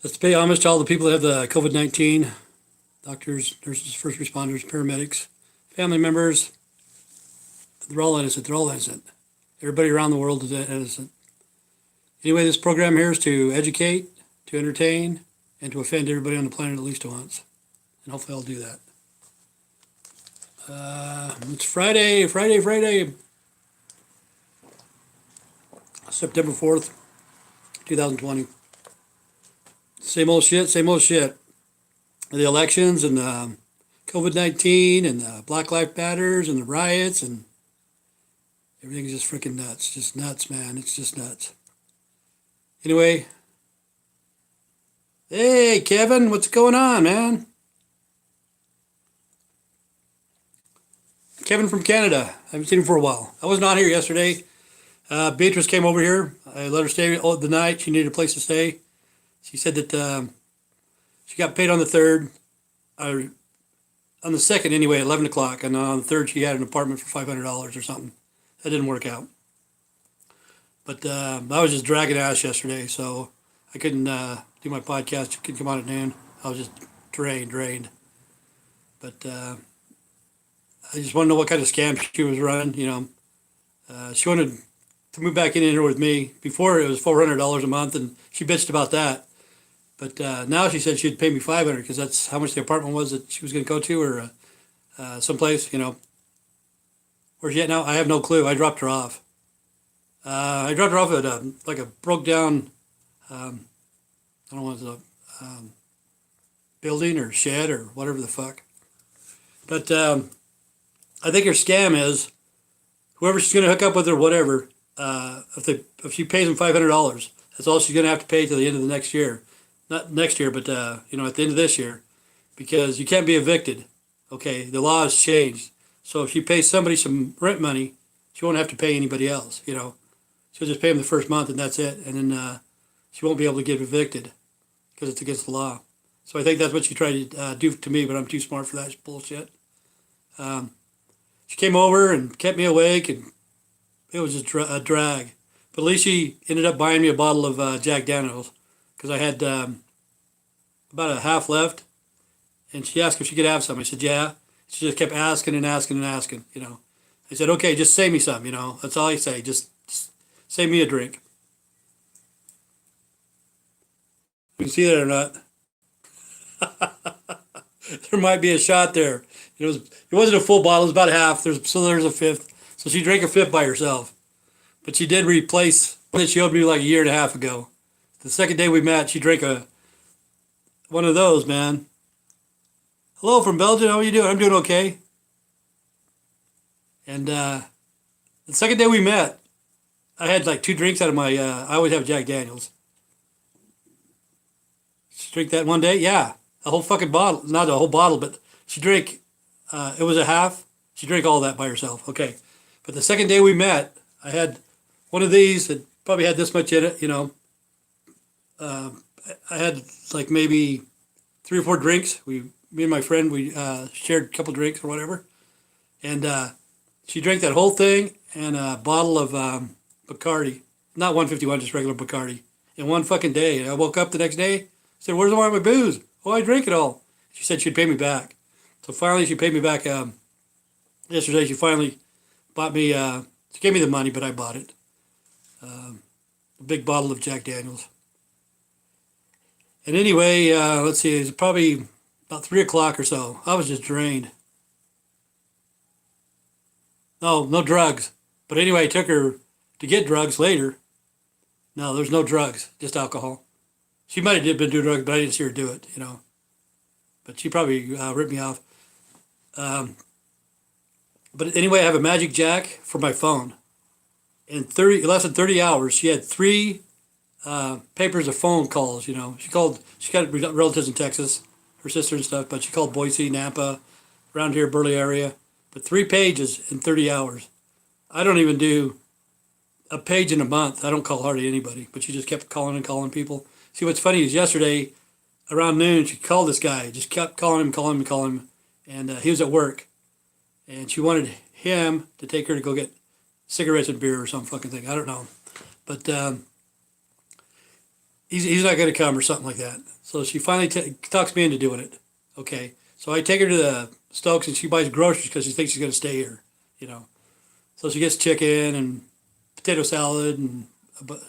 Let's pay homage to all the people that have the COVID-19, doctors, nurses, first responders, paramedics, family members. They're all innocent. They're all innocent. Everybody around the world is innocent. Anyway, this program here is to educate, to entertain, and to offend everybody on the planet at least once. And hopefully I'll do that. It's Friday, September 4th, 2020. Same old shit, same old shit. The elections and the COVID-19 and the Black Lives Matters and the riots and everything's just freaking nuts. Just nuts, man. It's just nuts. Anyway, hey, Kevin, what's going on, man? Kevin from Canada. I haven't seen him for a while. I wasn't on here yesterday. Beatrice came over here. I let her stay the night. She needed a place to stay. She said that she got paid on the 3rd. On the 2nd, anyway, at 11 o'clock. And on the 3rd, she had an apartment for $500 or something. That didn't work out. But I was just dragging ass yesterday, so I couldn't do my podcast. Couldn't come on at noon. I was just drained. But I just want to know what kind of scam she was running. She wanted to move back in here with me. Before it was $400 a month, and she bitched about that. But now she said she'd pay me $500 because that's how much the apartment was that she was going to go to, or someplace. Where's she at now? I have no clue. I dropped her off. I dropped her off at like a broke down. I don't know what it's a building or shed or whatever the fuck. But I think her scam is whoever she's going to hook up with or whatever. If she pays them $500, that's all she's going to have to pay till the end of the next year. Not next year, but at the end of this year, because you can't be evicted. Okay, the law has changed. So if she pays somebody some rent money, she won't have to pay anybody else. She'll just pay them the first month and that's it, and then she won't be able to get evicted because it's against the law. So I think that's what she tried to do to me, but I'm too smart for that bullshit. She came over and kept me awake, and it was just a drag. But at least she ended up buying me a bottle of Jack Daniels, because I had about a half left, and she asked if she could have some. I said, yeah. She just kept asking and asking and asking, I said, okay, just save me some, That's all I say. Just save me a drink. You can see that or not. There might be a shot there. It wasn't a full bottle. It was about half. So there's a fifth. So she drank a fifth by herself. But she did replace one that she owed me like a year and a half ago. The second day we met, she drank one of those, man. Hello from Belgium. How are you doing? I'm doing okay. And the second day we met, I had like 2 drinks out of my. I always have Jack Daniels. She drank that one day. Yeah, a whole fucking bottle. Not a whole bottle, but she drank. It was a half. She drank all that by herself. Okay, but the second day we met, I had one of these that probably had this much in it. I had like maybe 3 or 4 drinks. Me and my friend, we shared a couple drinks or whatever. And she drank that whole thing and a bottle of Bacardi. Not 151, just regular Bacardi. In one fucking day. And I woke up the next day, said, where's all my booze? Oh, I drank it all. She said she'd pay me back. So finally she paid me back yesterday. She finally bought me, she gave me the money, but I bought it. A big bottle of Jack Daniels. And anyway, let's see, it's probably about 3 o'clock or so. I was just drained. No drugs. But anyway, I took her to get drugs later. No, there's no drugs, just alcohol. She might have been doing drugs, but I didn't see her do it, But she probably ripped me off. But anyway, I have a Magic Jack for my phone. In less than 30 hours, she had 3 papers of phone calls. She got relatives in Texas, her sister and stuff, but she called Boise, Nampa, around here, Burley area. But 3 pages in 30 hours. I don't even do a page in a month. I don't call hardly anybody, but she just kept calling and calling people. See, what's funny is yesterday around noon, she called this guy, just kept calling him, and he was at work, and she wanted him to take her to go get cigarettes and beer or some fucking thing. I don't know, but he's not going to come or something like that. So she finally talks me into doing it. Okay. So I take her to the Stokes and she buys groceries because she thinks she's going to stay here, you know. So she gets chicken and potato salad and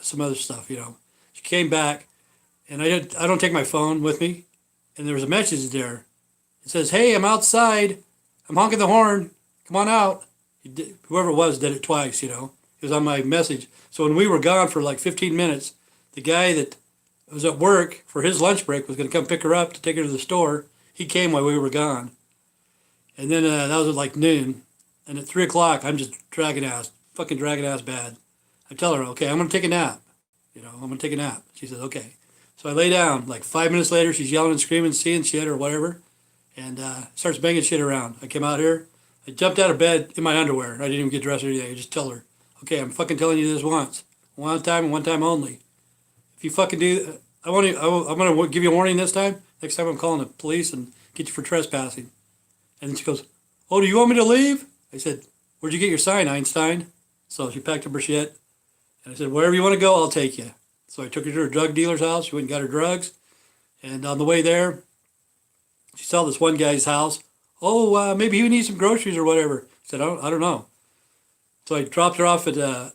some other stuff, you know. She came back and I don't take my phone with me. And there was a message there. It says, "Hey, I'm outside. I'm honking the horn. Come on out." Whoever it was did it twice, you know. It was on my message. So when we were gone for like 15 minutes, the guy that was at work for his lunch break was going to come pick her up to take her to the store. He came while we were gone. And then that was at like noon. And at 3 o'clock, I'm just fucking dragging ass bad. I tell her, okay, I'm going to take a nap. You know, I'm going to take a nap. She says, okay. So I lay down. Like 5 minutes later, she's yelling and screaming, seeing shit or whatever. And starts banging shit around. I came out here. I jumped out of bed in my underwear. I didn't even get dressed or anything. I just tell her, okay, I'm fucking telling you this once. One time and one time only. If you fucking do, I'm going to give you a warning this time. Next time I'm calling the police and get you for trespassing. And then she goes, "Oh, do you want me to leave?" I said, "Where'd you get your sign, Einstein?" So she packed up her shit. And I said, "Wherever you want to go, I'll take you." So I took her to her drug dealer's house. She went and got her drugs. And on the way there, she saw this one guy's house. "Oh, maybe he needs some groceries or whatever." I said, I don't know. So I dropped her off at a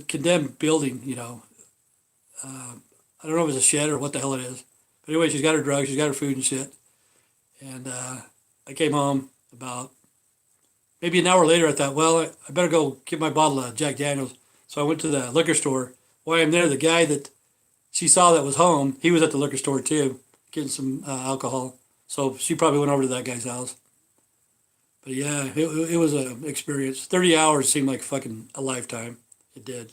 condemned building, you know. I don't know if it's a shed or what the hell it is. But anyway, she's got her drugs, she's got her food and shit. And I came home about maybe an hour later. I thought, well, I better go get my bottle of Jack Daniels. So I went to the liquor store. While I'm there, the guy that she saw that was home, he was at the liquor store too, getting some alcohol. So she probably went over to that guy's house. But yeah, it was an experience. 30 hours seemed like fucking a lifetime. It did.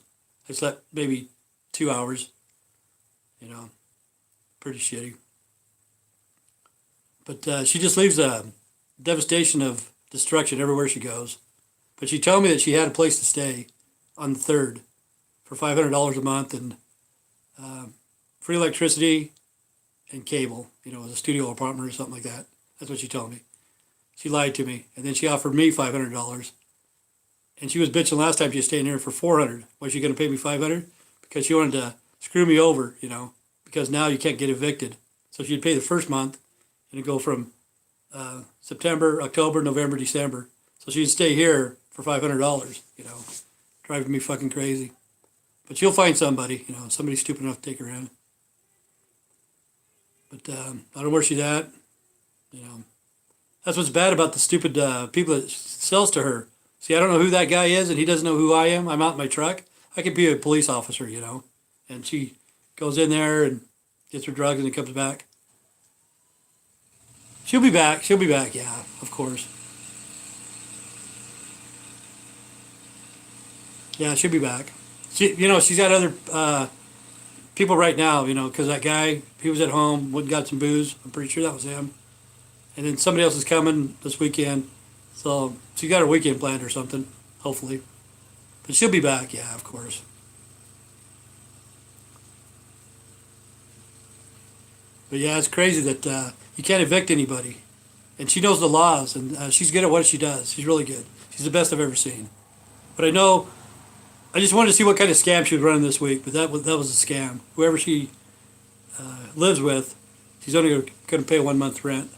I slept maybe 2 hours, you know, pretty shitty. But she just leaves a devastation of destruction everywhere she goes. But she told me that she had a place to stay on the 3rd for $500 a month and free electricity and cable. You know, it was a studio apartment or something like that. That's what she told me. She lied to me. And then she offered me $500. And she was bitching last time she was staying here for $400. Why is she going to pay me $500? Because she wanted to screw me over, you know, because now you can't get evicted. So she'd pay the first month and it'd go from September, October, November, December. So she'd stay here for $500, you know, driving me fucking crazy. But she'll find somebody, you know, somebody stupid enough to take her in. But I don't know where she's at, you know. That's what's bad about the stupid people that sells to her. See, I don't know who that guy is, and he doesn't know who I am. I'm out in my truck. I could be a police officer, you know. And she goes in there and gets her drugs and then comes back. She'll be back. She'll be back, yeah, of course. Yeah, she'll be back. She, you know, she's got other people right now, you know, because that guy, he was at home, went and got some booze. I'm pretty sure that was him. And then somebody else is coming this weekend. So she got her weekend planned or something, hopefully. But she'll be back, yeah, of course. But yeah, it's crazy that you can't evict anybody. And she knows the laws, and she's good at what she does. She's really good. She's the best I've ever seen. But I just wanted to see what kind of scam she was running this week, but that was a scam. Whoever she lives with, she's only going to pay 1 month rent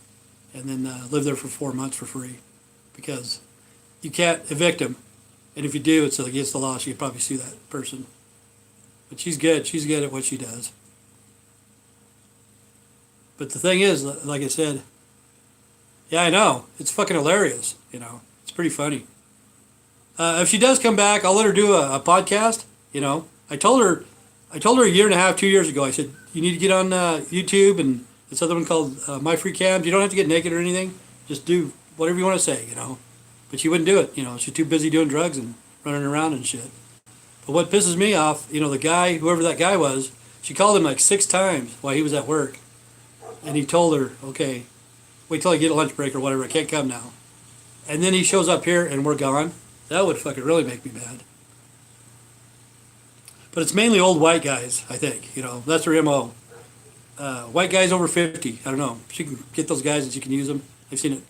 and then live there for 4 months for free because you can't evict them. And if you do, it's against the law, so you could probably sue that person. But she's good. She's good at what she does. But the thing is, like I said, yeah, I know. It's fucking hilarious, you know. It's pretty funny. If she does come back, I'll let her do a podcast, you know. I told her a year and a half, 2 years ago, I said, you need to get on YouTube and this other one called My Free Cams. You don't have to get naked or anything. Just do whatever you want to say, you know. But she wouldn't do it, you know. She's too busy doing drugs and running around and shit. But what pisses me off, you know, the guy, whoever that guy was, she called him like 6 times while he was at work. And he told her, okay, wait till I get a lunch break or whatever. I can't come now. And then he shows up here and we're gone. That would fucking really make me mad. But it's mainly old white guys, I think. You know, that's her MO. White guys over 50. I don't know. She can get those guys and she can use them. I've seen it,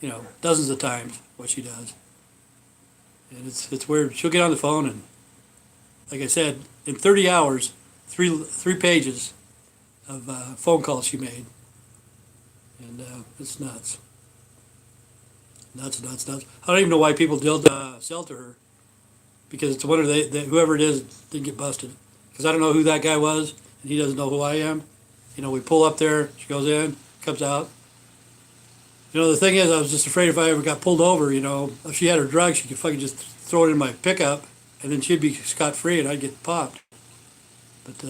you know, dozens of times, what she does. And it's weird. She'll get on the phone and like I said, in 30 hours, three pages of phone calls she made, and it's nuts, nuts, nuts, nuts. I don't even know why people did sell to her, because it's a wonder whoever it is didn't get busted. Because I don't know who that guy was, and he doesn't know who I am. We pull up there, she goes in, comes out. The thing is, I was just afraid if I ever got pulled over, if she had her drugs, she could fucking just throw it in my pickup, and then she'd be scot-free, and I'd get popped. But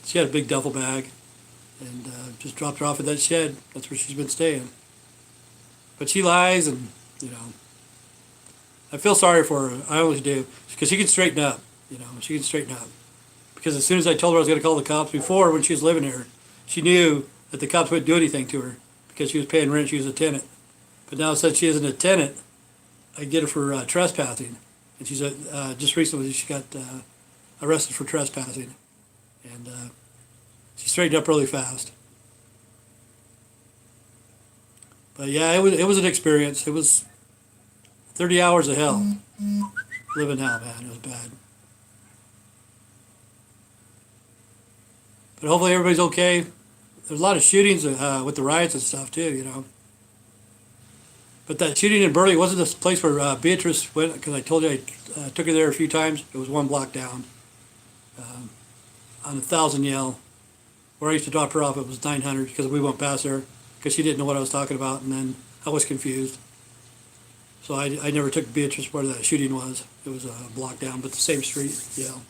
she had a big duffel bag, and just dropped her off at that shed. That's where she's been staying. But she lies, and, I feel sorry for her. I always do. Because she can straighten up, she can straighten up. Because as soon as I told her I was going to call the cops, before, when she was living here, she knew that the cops wouldn't do anything to her because she was paying rent, she was a tenant. But now, since she isn't a tenant, I get her for trespassing. And she's just recently she got arrested for trespassing. And she straightened up really fast. But yeah, it was an experience. It was 30 hours of hell. Living hell, man. It was bad. But hopefully everybody's okay. There's a lot of shootings with the riots and stuff too, But that shooting in Burley wasn't this place where Beatrice went, because I told you I took her there a few times. It was one block down on 1,000 Yale. Where I used to drop her off, it was 900 because we went past there because she didn't know what I was talking about, and then I was confused. So I never took Beatrice where that shooting was. It was a block down, but the same street, Yale.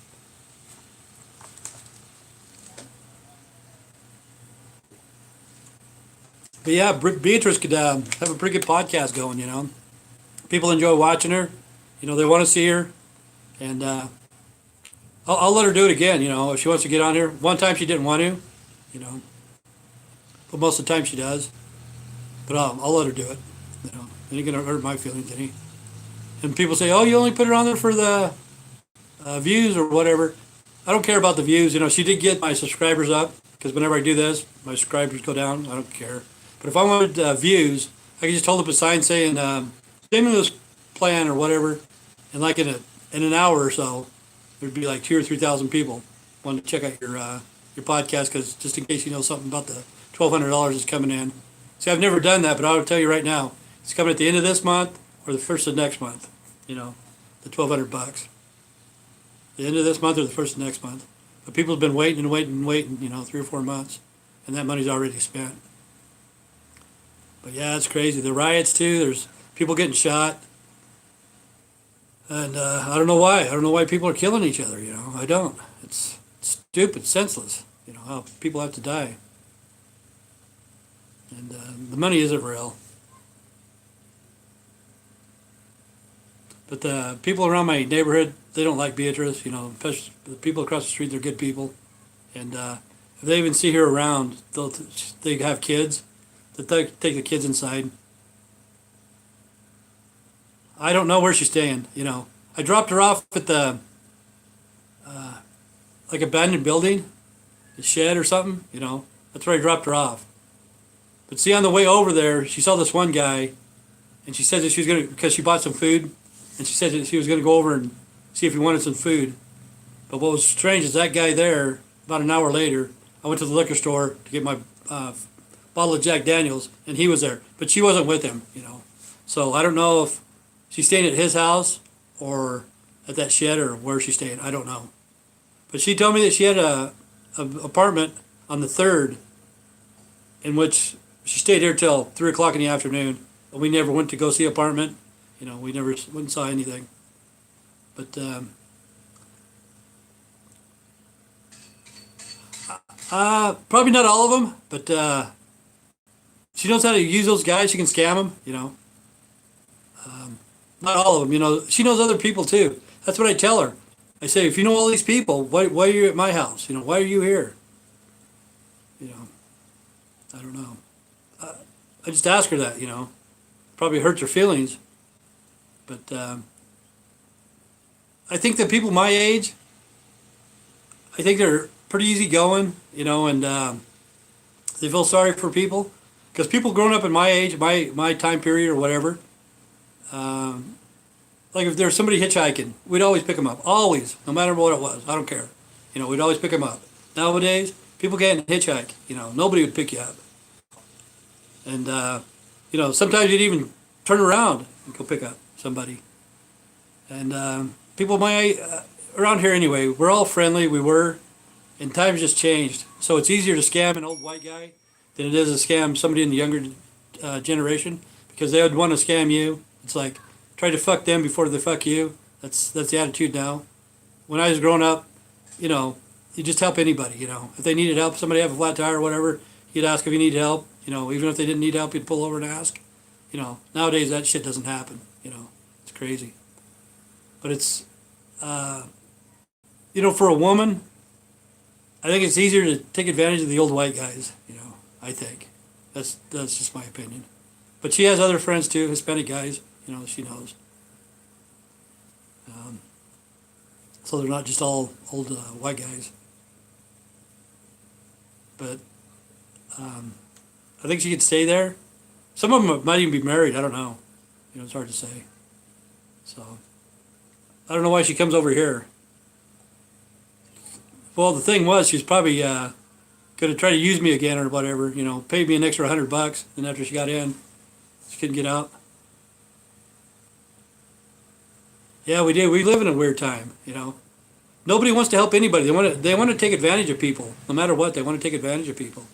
But yeah, Beatrice could have a pretty good podcast going. People enjoy watching her. They want to see her. And I'll let her do it again, if she wants to get on here. One time she didn't want to, but most of the time she does. But I'll let her do it. It ain't going to hurt my feelings any. And people say, oh, you only put her on there for the views or whatever. I don't care about the views. She did get my subscribers up, because whenever I do this, my subscribers go down. I don't care. But if I wanted views, I could just hold up a sign saying stimulus plan or whatever, and like in an hour or so, there'd be like 2,000 or 3,000 people wanting to check out your podcast, because just in case something about the $1,200 is coming in. See, I've never done that, but I'll tell you right now, it's coming at the end of this month or the first of next month. The $1,200. The end of this month or the first of next month. But people have been waiting and waiting and waiting, 3 or 4 months, and that money's already spent. But yeah, it's crazy. The riots too. There's people getting shot, and I don't know why. I don't know why people are killing each other. I don't. It's stupid, senseless. How people have to die, and the money isn't real. But the people around my neighborhood, they don't like Beatrice. Especially the people across the street, they're good people, and if they even see her around, they have kids. They take the kids inside. I don't know where she's staying. I dropped her off at the like abandoned building, a shed or something. That's where I dropped her off. But see, on the way over there, she saw this one guy, and she said that she was gonna, because she bought some food, and she said that she was gonna go over and see if he wanted some food. But what was strange is that guy there. About an hour later, I went to the liquor store to get my bottle of Jack Daniels, and he was there, but she wasn't with him. So I don't know if she's staying at his house or at that shed or where she's staying. I don't know. But she told me that she had a apartment on the 3rd, in which she stayed here till 3 o'clock in the afternoon, and we never went to go see the apartment. We never went and saw anything. But probably not all of them, but she knows how to use those guys. She can scam them, not all of them, She knows other people too. That's what I tell her. I say, if you know all these people, why are you at my house? Why are you here? I don't know. I just ask her that, Probably hurts her feelings. But I think that people my age, I think they're pretty easygoing, and they feel sorry for people. Because people growing up in my age, my time period or whatever, like if there's somebody hitchhiking, we'd always pick them up. Always, no matter what it was. I don't care. We'd always pick them up. Nowadays, people can't hitchhike. Nobody would pick you up. And, sometimes you'd even turn around and go pick up somebody. And people around here anyway, we're all friendly. We were. And times just changed. So it's easier to scam an old white guy than it is to scam somebody in the younger generation because they would want to scam you. It's like try to fuck them before they fuck you. That's the attitude now. When I was growing up, you just help anybody. If they needed help, somebody have a flat tire or whatever, you'd ask if you need help. Even if they didn't need help, you'd pull over and ask. Nowadays that shit doesn't happen. It's crazy. But it's, for a woman, I think it's easier to take advantage of the old white guys. I think that's just my opinion. But she has other friends too, Hispanic guys. She knows. So they're not just all old white guys. But I think she could stay there. Some of them might even be married. I don't know. It's hard to say. So I don't know why she comes over here. Well, the thing was, she's probably going to try to use me again or whatever. Paid me an extra $100, and after she got in, she couldn't get out. Yeah, we did. We live in a weird time. Nobody wants to help anybody. They want to take advantage of people, no matter what. They want to take advantage of people.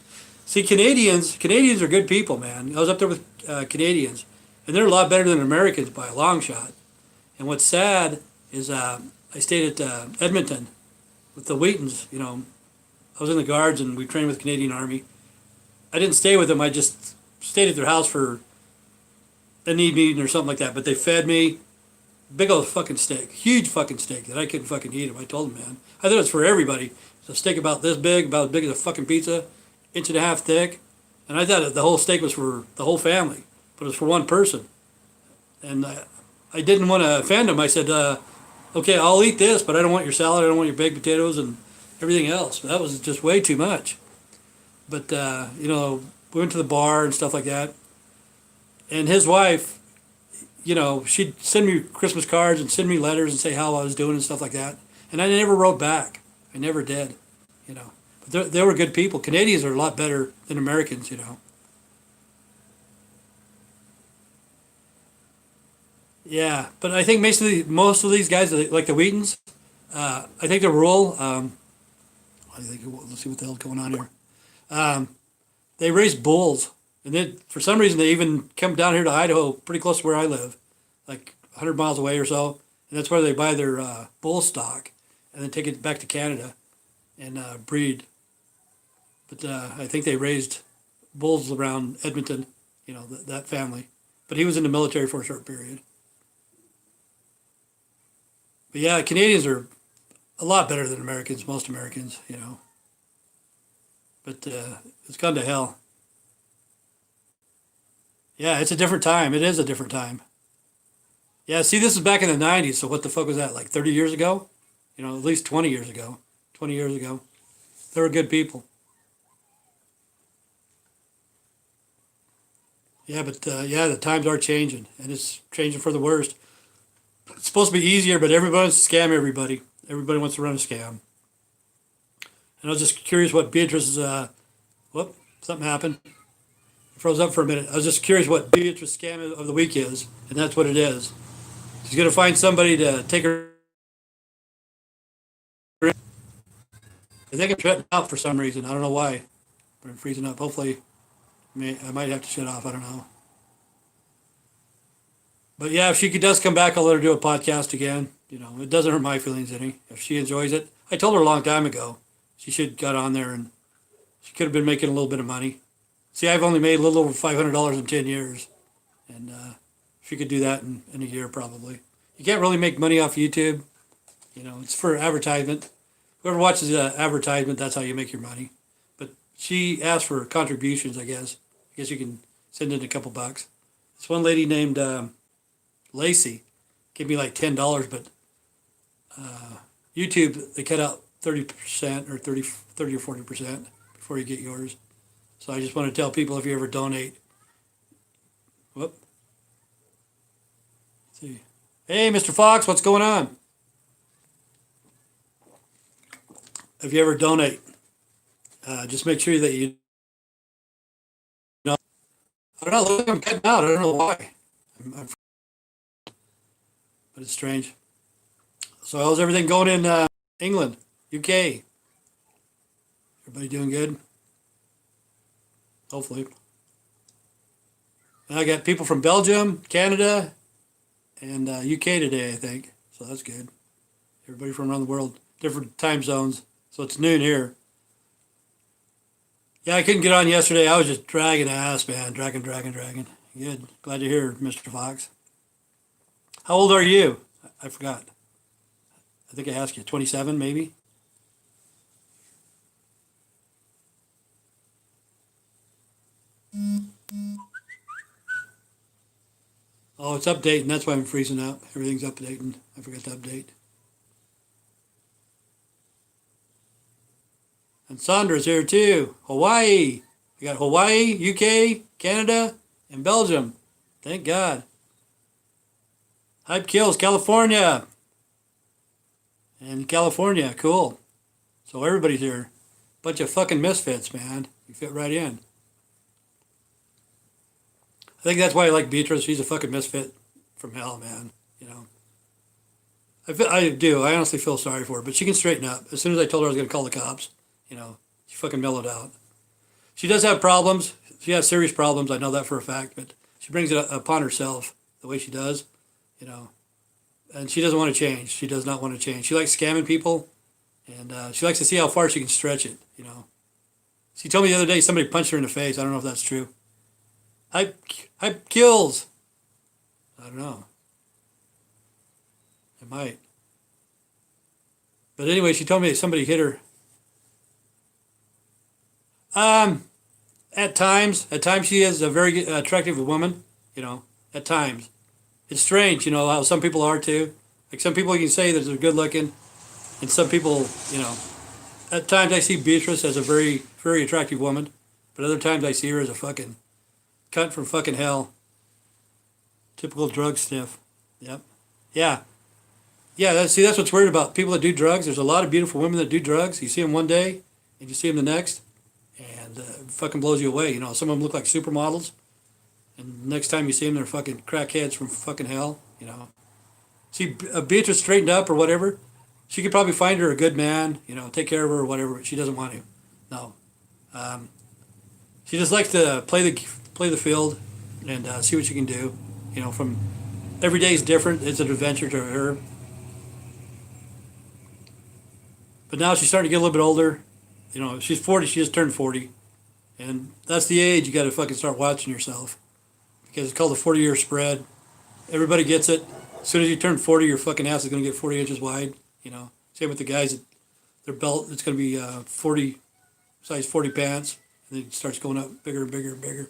See, Canadians are good people, man. I was up there with Canadians, and they're a lot better than Americans by a long shot. And what's sad is I stayed at Edmonton with the Wheatons. I was in the Guards and we trained with the Canadian Army. I didn't stay with them. I just stayed at their house for a need meeting or something like that. But they fed me big old fucking steak, huge fucking steak that I couldn't fucking eat them. I told them, man. I thought it was for everybody. It's a steak about this big, about as big as a fucking pizza, inch and a half thick. And I thought the whole steak was for the whole family, but it was for one person. And I didn't want to offend them. I said, okay, I'll eat this, but I don't want your salad. I don't want your baked potatoes and everything else. That was just way too much. But, we went to the bar and stuff like that. And his wife, she'd send me Christmas cards and send me letters and say how I was doing and stuff like that. And I never wrote back. I never did, But they were good people. Canadians are a lot better than Americans, Yeah, but I think most of these guys, like the Wheatons, I think they're rural. I think let's see what the hell's going on here. They raise bulls, and then for some reason they even come down here to Idaho, pretty close to where I live, like 100 miles away or so, and that's where they buy their bull stock, and then take it back to Canada and breed. But I think they raised bulls around Edmonton, that family. But he was in the military for a short period. But yeah, Canadians are a lot better than Americans, most Americans, But it's gone to hell. Yeah, it's a different time. It is a different time. Yeah, see, this is back in the 90s, so what the fuck was that, like 30 years ago? At least 20 years ago. 20 years ago. They were good people. Yeah, but the times are changing, and it's changing for the worst. It's supposed to be easier, but everybody wants to scam everybody. Everybody wants to run a scam. And I was just curious what Beatrice's, whoop, something happened. I froze up for a minute. I was just curious what Beatrice's scam of the week is, and that's what it is. She's going to find somebody to take her. I think I'm shutting off for some reason. I don't know why, but I'm freezing up. Hopefully, I might have to shut off. I don't know. But yeah, if she does come back, I'll let her do a podcast again. It doesn't hurt my feelings any. If she enjoys it, I told her a long time ago she should got on there and she could have been making a little bit of money. See, I've only made a little over $500 in 10 years, and she could do that in a year probably. You can't really make money off YouTube. It's for advertisement. Whoever watches the advertisement, that's how you make your money. But she asked for contributions, I guess. I guess you can send in a couple bucks. This one lady named Lacey gave me like $10, but YouTube, they cut out 30% or 30 or 40% before you get yours. So I just want to tell people, if you ever donate, whoop, let's see, Hey, Mr. Fox, what's going on? If you ever donate, just make sure that you know. I don't know. Look, I'm cutting out. I don't know why, but it's strange. So, how's everything going in England, UK? Everybody doing good? Hopefully. And I got people from Belgium, Canada, and UK today, I think. So that's good. Everybody from around the world, different time zones. So it's noon here. Yeah, I couldn't get on yesterday. I was just dragging ass, man. Dragging. Good. Glad to hear, Mr. Fox. How old are you? I forgot. I think I asked you. 27, maybe? Oh, it's updating. That's why I'm freezing out. Everything's updating. I forgot to update. And Sandra's here too. Hawaii. We got Hawaii, UK, Canada, and Belgium. Thank God. Hype Kills, California. And California, cool. So everybody's here. Bunch of fucking misfits, man. You fit right in. I think that's why I like Beatrice. She's a fucking misfit from hell, man. You know. I do. I honestly feel sorry for her, but she can straighten up. As soon as I told her I was going to call the cops, you know, she fucking mellowed out. She does have problems. She has serious problems. I know that for a fact, but she brings it upon herself the way she does, you know. And she doesn't want to change. She does not want to change. She likes scamming people, and she likes to see how far she can stretch it, you know. She told me the other day somebody punched her in the face. I don't know if that's true. Hype kills. I don't know. It might. But anyway, she told me that somebody hit her. Um, at times she is a very attractive woman. You know, at times it's strange. You know how some people are too. Like some people you can say that they're good looking, and some people, you know, at times I see Beatrice as a very attractive woman, but other times I see her as a fucking cunt from fucking hell. Typical drug sniff. Yep. Yeah. Yeah. That's what's weird about people that do drugs. There's a lot of beautiful women that do drugs. You see them one day, and you see them the next, and it fucking blows you away. You know, some of them look like supermodels, and next time you see them, they're fucking crackheads from fucking hell. You know, see Beatrice straightened up or whatever. She could probably find her a good man. You know, take care of her or whatever. But she doesn't want to. No, um, she just likes to play the field and see what she can do. You know, from every day is different. It's an adventure to her. But now she's starting to get a little bit older. You know, she's 40. She just turned 40. And that's the age you got to fucking start watching yourself. Because it's called the 40-year spread. Everybody gets it. As soon as you turn 40, your fucking ass is going to get 40 inches wide. You know, same with the guys. Their belt, it's going to be 40, size 40 pants. And then it starts going up bigger and bigger and bigger.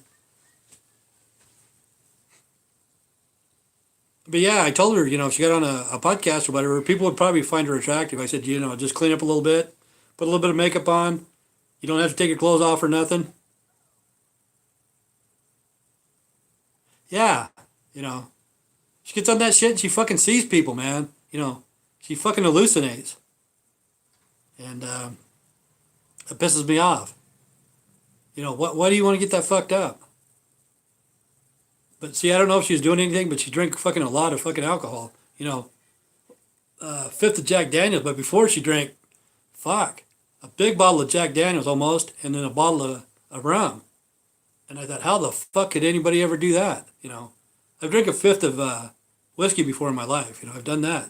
But yeah, I told her, you know, if she got on a podcast or whatever, people would probably find her attractive. I said, you know, just clean up a little bit, put a little bit of makeup on. You don't have to take your clothes off or nothing. Yeah, you know, she gets on that shit and she fucking sees people, man. You know, she fucking hallucinates. And it pisses me off. You know, why do you want to get that fucked up? But see, I don't know if she was doing anything, but she drank fucking a lot of fucking alcohol. You know, fifth of Jack Daniels, but before she drank, fuck, a big bottle of Jack Daniels almost, and then a bottle of rum. And I thought, how the fuck could anybody ever do that? You know, I've drank a fifth of whiskey before in my life. You know, I've done that,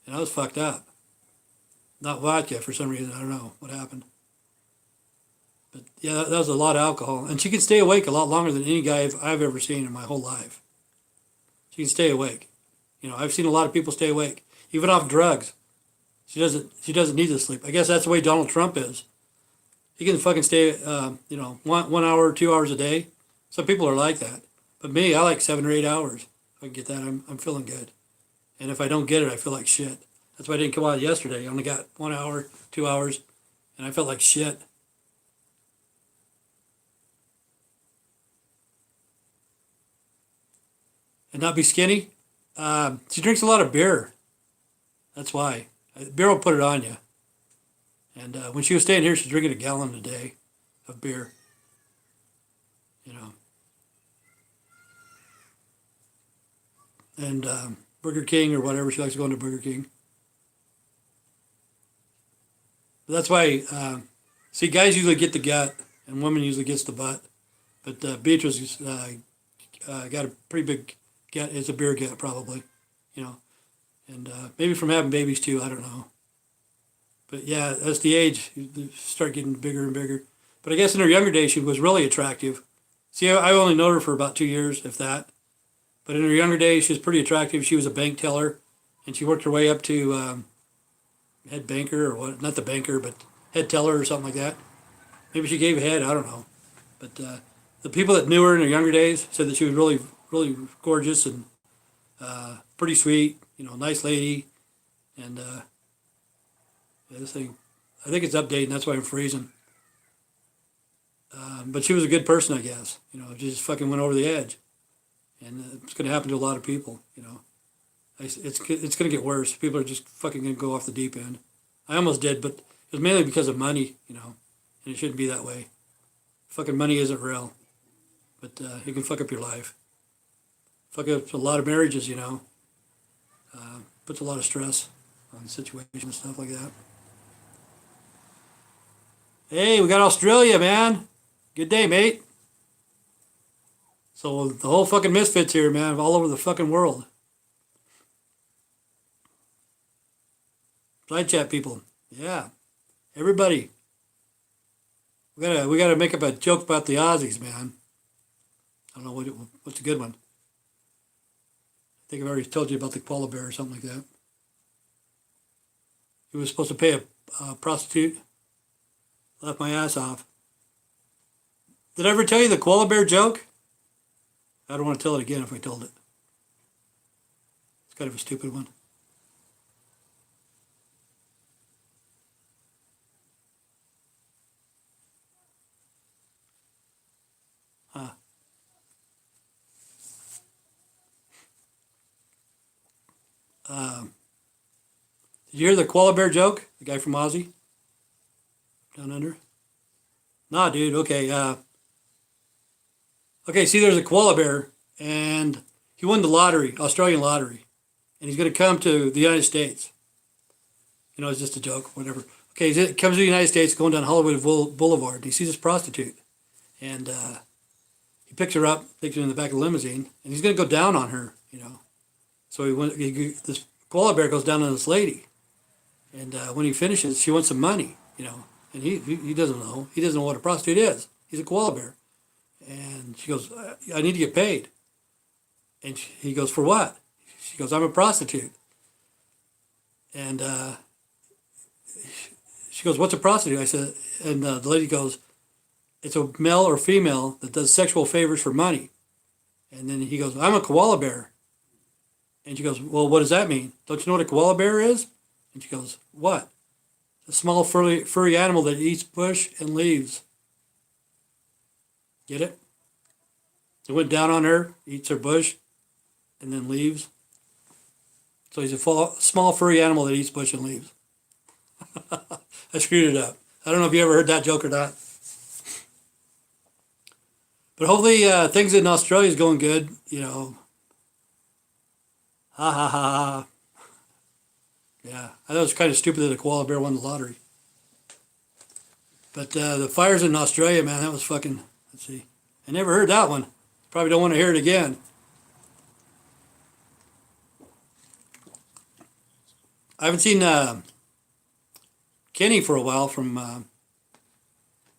and I was fucked up. Not vodka for some reason. I don't know what happened. But yeah, that was a lot of alcohol, and she can stay awake a lot longer than any guy I've ever seen in my whole life. She can stay awake. You know, I've seen a lot of people stay awake, even off drugs. She doesn't need to sleep. I guess that's the way Donald Trump is. He can fucking stay, you know, 1 hour, 2 hours a day. Some people are like that, but me, I like 7 or 8 hours. If I can get that, I'm feeling good. And if I don't get it, I feel like shit. That's why I didn't come out yesterday. I only got 1 hour, 2 hours, and I felt like shit. And not be skinny. She drinks a lot of beer. That's why. Beer will put it on you. And when she was staying here, she's drinking a gallon a day of beer. You know. And Burger King or whatever. She likes going to Burger King. But that's why, see, guys usually get the gut and women usually gets the butt. But Beatrice got a pretty big gut. It's a beer gut, probably. You know. And maybe from having babies too. I don't know. But yeah, as the age, you start getting bigger and bigger. But I guess in her younger days, she was really attractive. See, I only known her for about 2 years, if that. But in her younger days, she was pretty attractive. She was a bank teller, and she worked her way up to head banker or what? Not the banker, but head teller or something like that. Maybe she gave a head. I don't know. But the people that knew her in her younger days said that she was really, really gorgeous and pretty sweet. You know, nice lady, and yeah, this thing, I think it's updating. That's why I'm freezing. But she was a good person, I guess. You know, she just fucking went over the edge, and it's going to happen to a lot of people. You know, it's going to get worse. People are just fucking going to go off the deep end. I almost did, but it was mainly because of money. You know, and it shouldn't be that way. Fucking money isn't real, but it can fuck up your life. Fuck up a lot of marriages. You know, puts a lot of stress on situations and stuff like that. Hey, we got Australia, man. Good day, mate. So the whole fucking misfits here, man, all over the fucking world. Side chat people, yeah, everybody. We gotta make up a joke about the Aussies, man. I don't know what's a good one. I think I've already told you about the koala bear or something like that. He was supposed to pay a prostitute. Left my ass off. Did I ever tell you the koala bear joke? I don't want to tell it again if I told it. It's kind of a stupid one. Huh. Did you hear the koala bear joke? The guy from Aussie? Down under? Nah, dude. Okay. Okay. See, there's a koala bear, and he won the lottery, Australian lottery, and he's going to come to the United States. You know, it's just a joke, whatever. Okay, he comes to the United States, going down Hollywood Boulevard. And he sees this prostitute, and he picks her up, takes her in the back of the limousine, and he's going to go down on her. You know, so this koala bear goes down on this lady, and when he finishes, she wants some money. You know. And he doesn't know. He doesn't know what a prostitute is. He's a koala bear. And she goes, I need to get paid. And he goes, for what? She goes, I'm a prostitute. And she goes, what's a prostitute? I said, and the lady goes, it's a male or female that does sexual favors for money. And then he goes, I'm a koala bear. And she goes, well, what does that mean? Don't you know what a koala bear is? And she goes, what? A small furry animal that eats bush and leaves. Get it? It went down on her, eats her bush, and then leaves. So he's a small furry animal that eats bush and leaves. I screwed it up. I don't know if you ever heard that joke or not. But hopefully things in Australia is going good. You know. Ha ha ha ha. Yeah, I thought it was kind of stupid that a koala bear won the lottery. But the fires in Australia, man, that was fucking, let's see. I never heard that one. Probably don't want to hear it again. I haven't seen Kenny for a while from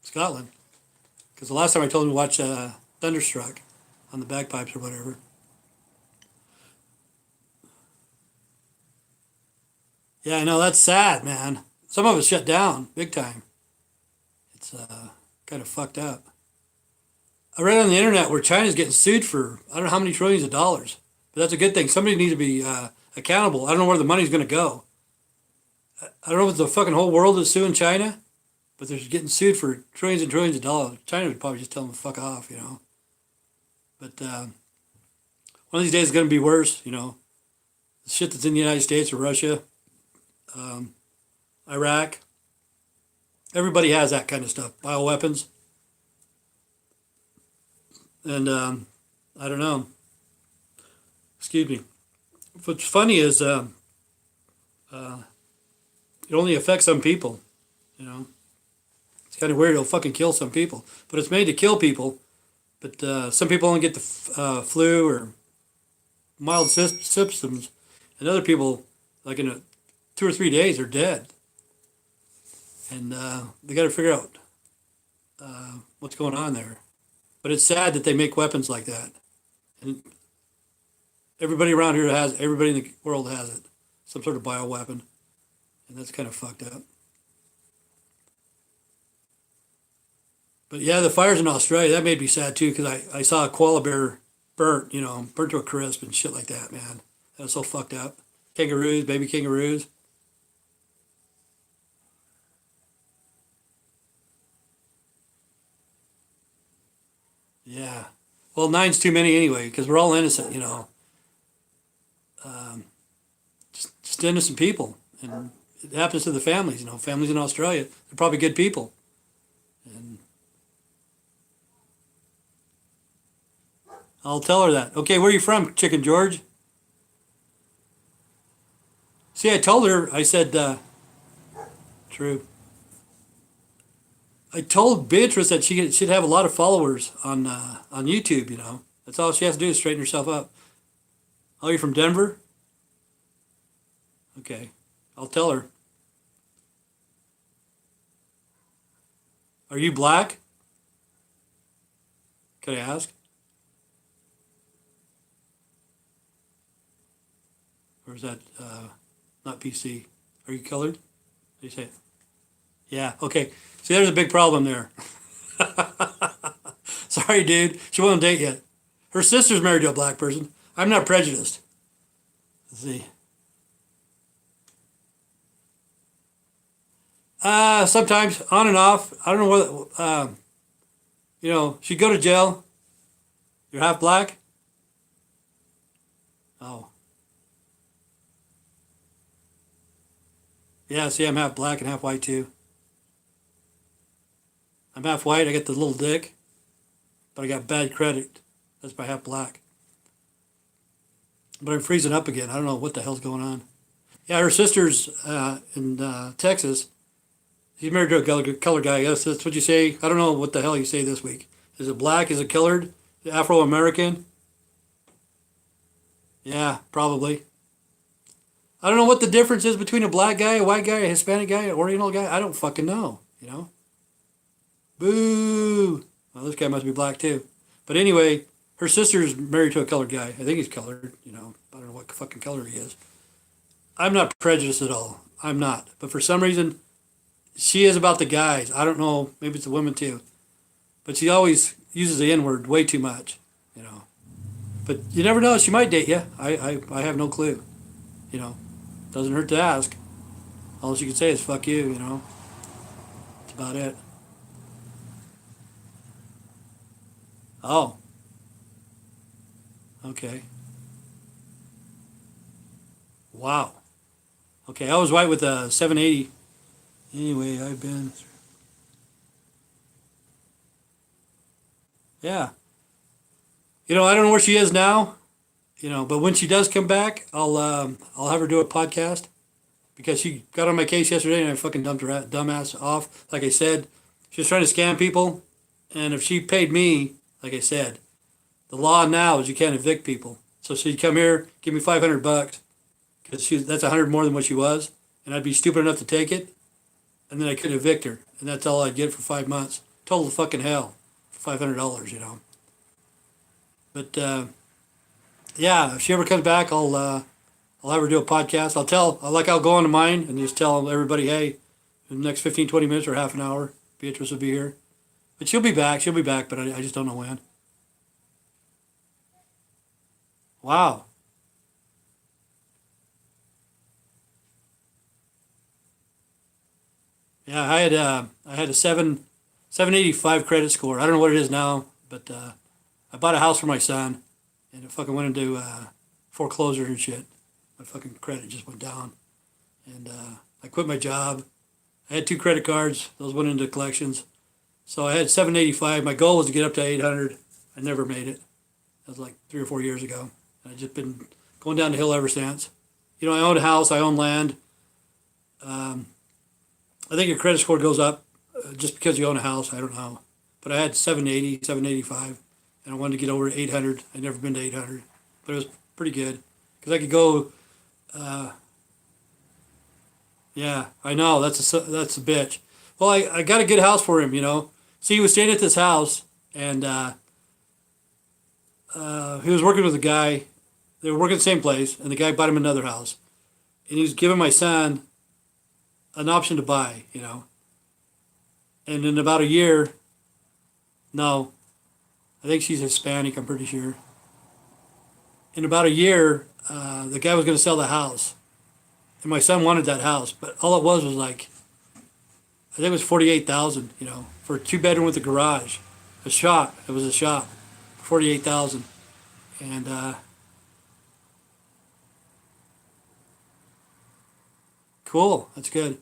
Scotland. Because the last time I told him to watch Thunderstruck on the bagpipes or whatever. Yeah, I know, that's sad, man. Some of it's shut down, big time. It's kind of fucked up. I read on the internet where China's getting sued for, I don't know how many trillions of dollars. But that's a good thing. Somebody needs to be accountable. I don't know where the money's going to go. I don't know if the fucking whole world is suing China, but they're getting sued for trillions and trillions of dollars. China would probably just tell them to fuck off, you know. But one of these days it's going to be worse, you know. shit that's in the United States or Russia, Iraq. Everybody has that kind of stuff, bioweapons. And I don't know. Excuse me. What's funny is it only affects some people. You know, it's kind of weird. It'll fucking kill some people, but it's made to kill people. But some people only get the flu or mild symptoms, and other people, like in 2 or 3 days, are dead. And they got to figure out what's going on there. But it's sad that they make weapons like that. And everybody around here everybody in the world has it, some sort of bioweapon, and that's kind of fucked up. But yeah, the fires in Australia, that made me sad too, because I saw a koala bear burnt to a crisp and shit like that, man. That was so fucked up. Kangaroos, baby kangaroos. Yeah. Well, 9's too many anyway, because we're all innocent, just innocent people. And it happens to the families, families in Australia. They're probably good people. And I'll tell her that. Okay, where are you from, Chicken George? See, I told her, I said, true. I told Beatrice that she should have a lot of followers on YouTube, That's all she has to do is straighten herself up. Oh, you're from Denver? Okay, I'll tell her. Are you black? Can I ask? Or is that not PC? Are you colored? Did you say it? Yeah, okay. See, there's a big problem there. Sorry, dude. She won't date yet. Her sister's married to a black person. I'm not prejudiced. Let's see. Sometimes, on and off. I don't know what, she'd go to jail. You're half black? Oh. Yeah, see, I'm half black and half white, too. I'm half white, I got the little dick, but I got bad credit. That's by half black. But I'm freezing up again. I don't know what the hell's going on. Yeah, her sister's in Texas. She's married to a colored guy. Yes, that's what you say. I don't know what the hell you say this week. Is it black? Is it colored? Afro-American? Yeah, probably. I don't know what the difference is between a black guy, a white guy, a Hispanic guy, an Oriental guy. I don't fucking know, Boo! Well, this guy must be black too. But anyway, her sister's married to a colored guy. I think he's colored, I don't know what fucking color he is. I'm not prejudiced at all. I'm not. But for some reason, she is about the guys. I don't know. Maybe it's the women too. But she always uses the N-word way too much, But you never know. She might date you. I have no clue, Doesn't hurt to ask. All she can say is fuck you, That's about it. Oh. Okay. Wow. Okay, I was white with a 780. Anyway, I've been... Yeah. I don't know where she is now, but when she does come back, I'll have her do a podcast, because she got on my case yesterday and I fucking dumped her dumbass off. Like I said, she was trying to scam people, and if she paid me, like I said, the law now is you can't evict people. So she'd come here, give me $500, because that's 100 more than what she was, and I'd be stupid enough to take it, and then I couldn't evict her, and that's all I'd get for 5 months. Total fucking hell for $500, But yeah, if she ever comes back, I'll have her do a podcast. I'll go on to mine and just tell everybody, hey, in the next 15, 20 minutes or half an hour, Beatrice will be here. But she'll be back, but I just don't know when. Wow. Yeah, I had a 785 credit score. I don't know what it is now, but I bought a house for my son, and it fucking went into foreclosure and shit. My fucking credit just went down, and I quit my job. I had 2 credit cards; those went into collections. So I had 785. My goal was to get up to 800. I never made it. That was like 3 or 4 years ago. I've just been going down the hill ever since. You know, I own a house, I own land. Um, I think your credit score goes up just because you own a house. I don't know. But I had 780, 785, and I wanted to get over 800. I'd never been to 800, but it was pretty good because I could go. Uh, yeah, I know that's a bitch. Well, I got a good house for him. You know, see, he was staying at this house, and he was working with a guy. They were working at the same place, and the guy bought him another house, and he was giving my son an option to buy. You know, and in about a year, no, I think she's Hispanic. I'm pretty sure. In about a year, the guy was going to sell the house, and my son wanted that house, but all it was like I think it was 48,000. You know, for a 2 bedroom with a garage, a shop. It was a shop, 48,000, and cool. That's good.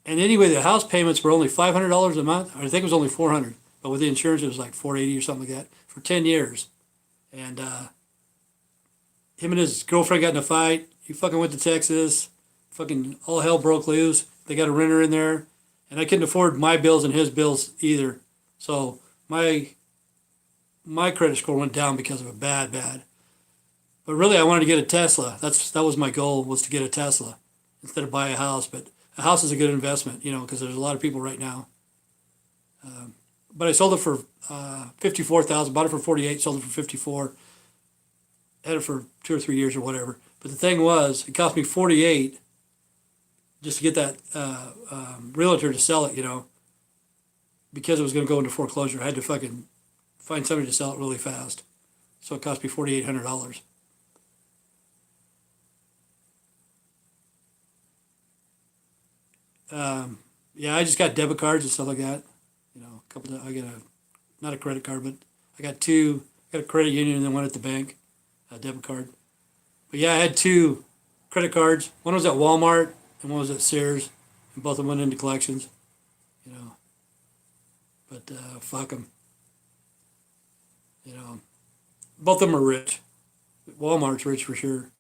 And anyway, the house payments were only $500 a month. Or I think it was only 400, but with the insurance, it was like 480 or something like that for 10 years. And him and his girlfriend got in a fight. He fucking went to Texas. Fucking all hell broke loose. They got a renter in there, and I couldn't afford my bills and his bills either. So my credit score went down because of it, bad. But really, I wanted to get a Tesla. That was my goal, was to get a Tesla instead of buy a house. But a house is a good investment, you know, because there's a lot of people right now. But I sold it for 54,000. Bought it for 48. Sold it for 54. Had it for 2 or 3 years or whatever. But the thing was, it cost me 48 just to get that realtor to sell it, you know, because it was going to go into foreclosure. I had to fucking find somebody to sell it really fast. So it cost me $4,800. Yeah, I just got debit cards and stuff like that. You know, I got not a credit card, but I got two. I got a credit union and then one at the bank, a debit card. But yeah, I had 2 credit cards. One was at Walmart and one was at Sears, and both of them went into collections. You know, but fuck them. You know, both of them are rich. Walmart's rich for sure.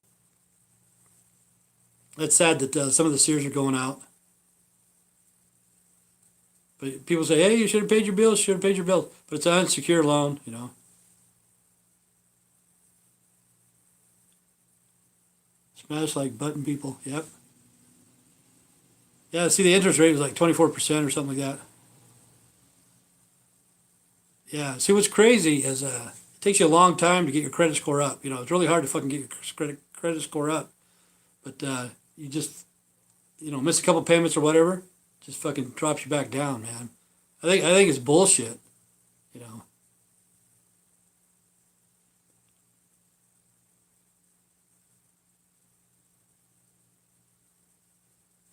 It's sad that some of the Sears are going out. But people say, hey, you should have paid your bills, should have paid your bills. But it's an unsecured loan, you know. Smash like button people, yep. Yeah, see, the interest rate was like 24% or something like that. Yeah, see, what's crazy is it takes you a long time to get your credit score up. You know, it's really hard to fucking get your credit score up. But you just, you know, miss a couple payments or whatever, just fucking drops you back down, man. I think it's bullshit, you know.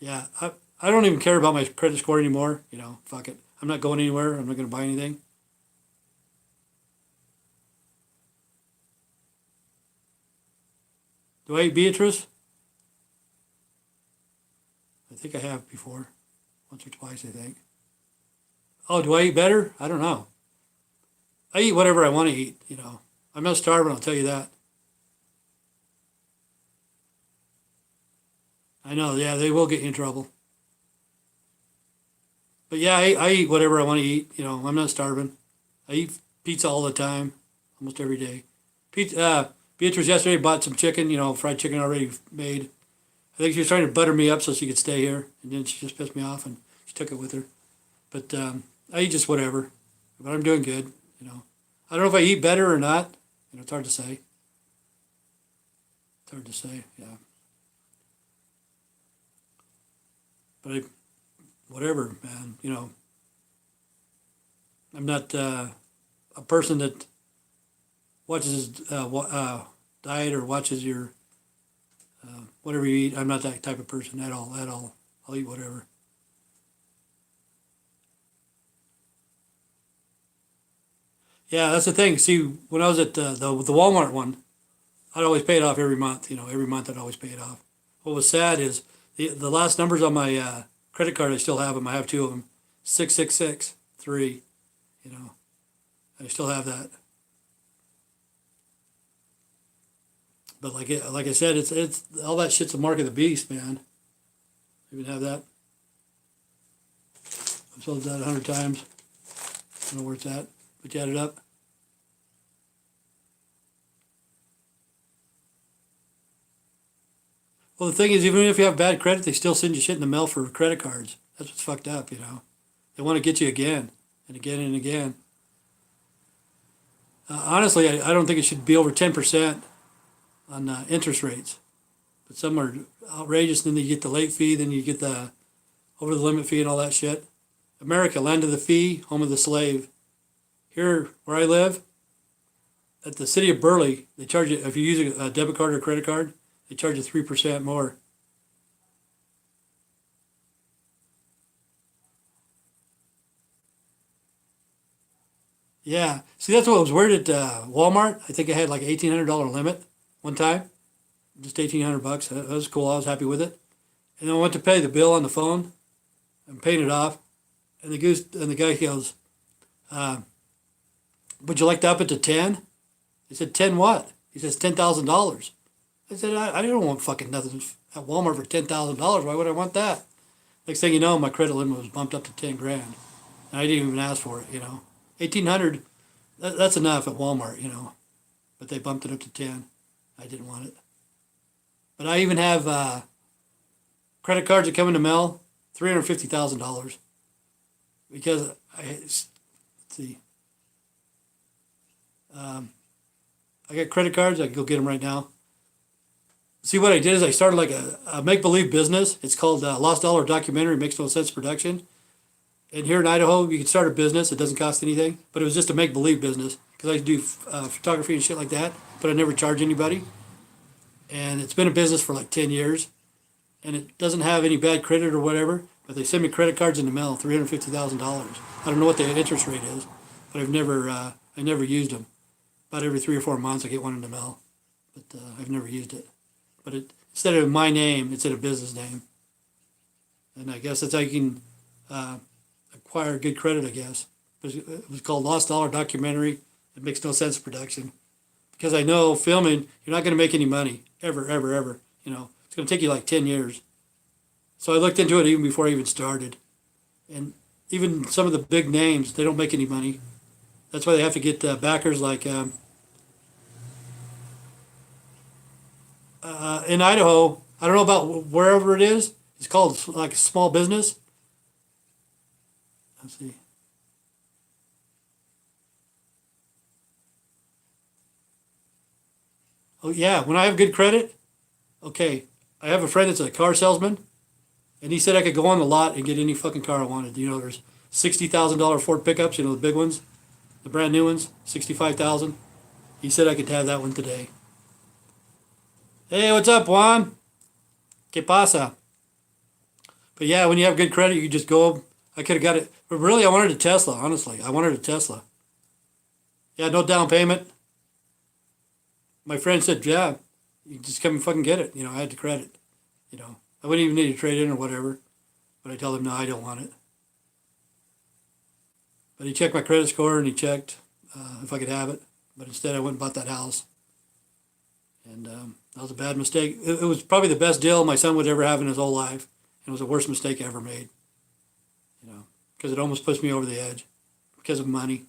Yeah, I don't even care about my credit score anymore. You know, fuck it. I'm not going anywhere. I'm not going to buy anything. Do I eat Beatrice? I think I have before, once or twice, I think. Oh, do I eat better? I don't know. I eat whatever I want to eat. You know, I'm not starving. I'll tell you that. I know. Yeah, they will get you in trouble. But yeah, I eat whatever I want to eat. You know, I'm not starving. I eat pizza all the time, almost every day. Pizza. Beatrice yesterday bought some chicken. You know, fried chicken already made. I think she was trying to butter me up so she could stay here, and then she just pissed me off, and she took it with her. But I eat just whatever. But I'm doing good. You know, I don't know if I eat better or not. You know, it's hard to say. It's hard to say. Yeah, but whatever, man. You know, I'm not a person that watches diet or watches your whatever you eat. I'm not that type of person at all. At all. I'll eat whatever. Yeah, that's the thing. See, when I was at the Walmart one, I'd always pay it off every month. Every month I'd always pay it off. What was sad is the last numbers on my credit card. I still have them. I have two of them. 6663. I still have that. But like I said, it's all that shit's a mark of the beast, man. You even have that. I've sold that 100 times. I don't know where it's at, but you add it up. Well, the thing is, even if you have bad credit, they still send you shit in the mail for credit cards. That's what's fucked up, They want to get you again and again and again. Honestly, I don't think it should be over 10% on interest rates. But some are outrageous, and then you get the late fee, then you get the over the limit fee and all that shit. America, land of the free, home of the slave. Here, where I live, at the city of Burley, they charge you, if you're using a debit card or a credit card, they charge you 3% more. Yeah. See, that's what was weird at Walmart. I think I had like $1,800 limit one time. Just $1,800. That was cool. I was happy with it. And then I went to pay the bill on the phone and paid it off. And the guy goes, would you like to up it to 10? I said, 10 what? He says, $10,000. I said, I don't want fucking nothing at Walmart for $10,000. Why would I want that? Next thing you know, my credit limit was bumped up to 10 grand. And I didn't even ask for it, 1,800, that's enough at Walmart, But they bumped it up to 10. I didn't want it. But I even have credit cards that come in the mail, $350,000. Because let's see. I got credit cards. I can go get them right now. See, what I did is I started like a make-believe business. It's called Lost Dollar Documentary Makes No Sense Production. And here in Idaho, you can start a business. It doesn't cost anything. But it was just a make-believe business. Because I do photography and shit like that. But I never charge anybody. And it's been a business for like 10 years. And it doesn't have any bad credit or whatever. But they send me credit cards in the mail, $350,000. I don't know what the interest rate is. But I never used them. About every 3 or 4 months I get one in the mail. But I've never used it. But instead of my name, it's in a business name. And I guess that's how you can acquire good credit, I guess. It was called Lost Dollar Documentary. It Makes No Sense Production. Because I know filming, you're not going to make any money. Ever, ever, ever. It's going to take you like 10 years. So I looked into it even before I even started. And even some of the big names, they don't make any money. That's why they have to get backers like... in Idaho, I don't know about wherever it is. It's called like a small business. Let's see. Oh yeah, when I have good credit, okay. I have a friend that's a car salesman, and he said I could go on the lot and get any fucking car I wanted. There's $60,000 Ford pickups. The big ones, the brand new ones, $65,000. He said I could have that one today. Hey, what's up, Juan? ¿Qué pasa? But yeah, when you have good credit, you can just go. I could have got it. But really, I wanted a Tesla, honestly. I wanted a Tesla. Yeah, no down payment. My friend said, yeah, you just come and fucking get it. I had the credit. I wouldn't even need to trade in or whatever. But I told him, no, I don't want it. But he checked my credit score and he checked if I could have it. But instead, I went and bought that house. And that was a bad mistake. It was probably the best deal my son would ever have in his whole life. And it was the worst mistake I ever made. Because it almost pushed me over the edge because of money.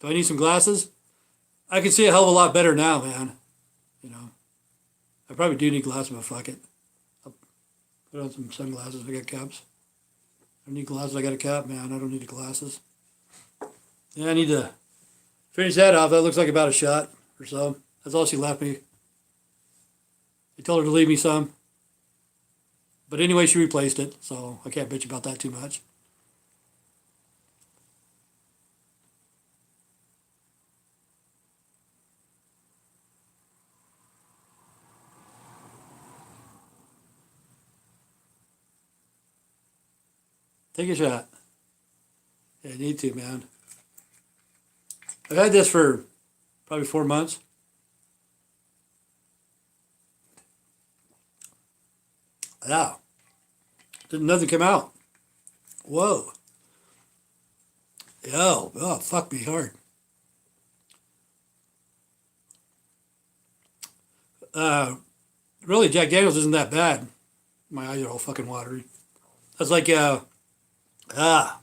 Do I need some glasses? I can see a hell of a lot better now, man. I probably do need glasses, but fuck it. I'll put on some sunglasses. I got caps. I don't need glasses. I got a cap, man. I don't need the glasses. Yeah, I need to finish that off. That looks like about a shot or so. That's all she left me. I told her to leave me some. But anyway, she replaced it, so I can't bitch about that too much. Take a shot. Yeah, I need to, man. I've had this for probably 4 months. Yeah, nothing came out. Whoa. Oh, fuck me hard. Uh, really, Jack Daniels isn't that bad. My eyes are all fucking watery. That's like, ah,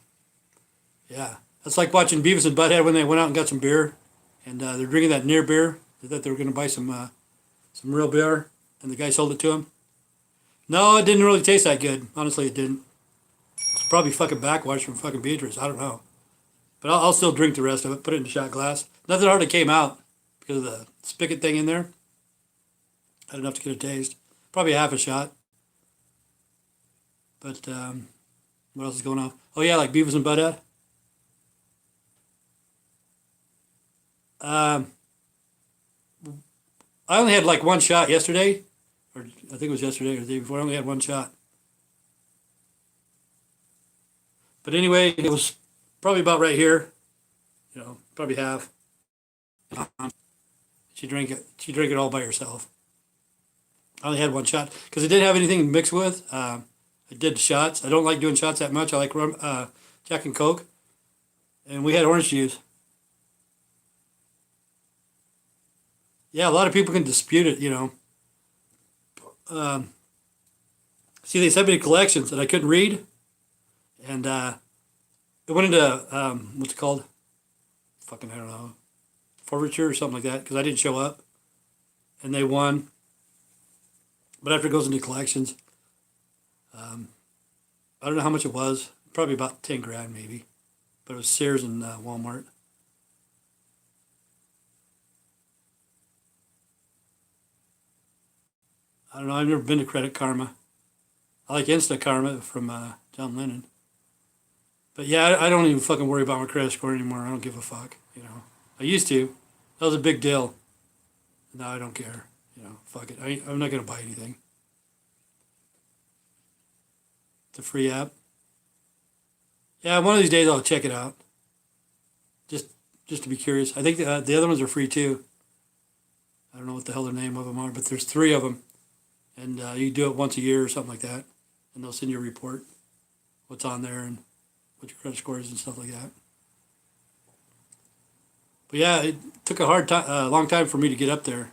yeah. That's like watching Beavis and Butthead when they went out and got some beer, and they're drinking that near beer. They thought they were going to buy some real beer, and the guy sold it to them. No, it didn't really taste that good. Honestly, it didn't. It's probably fucking backwash from fucking Beatrice. I don't know. But I'll still drink the rest of it, put it in a shot glass. Nothing hardly came out because of the spigot thing in there. I had enough to get a taste. Probably half a shot. But what else is going on? Oh yeah, like Beavis and Butthead. Um, I only had like one shot yesterday, or I think it was yesterday or the day before. I only had one shot. But anyway, it was probably about right here. Probably half. She drank it. She drank it all by herself. I only had one shot because it didn't have anything mixed with. I did shots. I don't like doing shots that much. I like rum, Jack and Coke, and we had orange juice. Yeah, a lot of people can dispute it. Um, See, they sent me collections that I couldn't read, and it went into what's it called? Fucking I don't know, forfeiture or something like that because I didn't show up, and they won. But after it goes into collections, um, I don't know how much it was. Probably about 10 grand maybe, but it was Sears and Walmart. I don't know. I've never been to Credit Karma. I like Insta Karma from John Lennon. But yeah, I don't even fucking worry about my credit score anymore. I don't give a fuck. I used to. That was a big deal. Now I don't care. Fuck it. I'm not gonna buy anything. It's a free app. Yeah, one of these days I'll check it out. Just just to be curious. I think the other ones are free too. I don't know what the hell the name of them are, but there's three of them, and you do it once a year or something like that, and they'll send you a report, what's on there and what your credit score is and stuff like that. But yeah, it took a long time for me to get up there.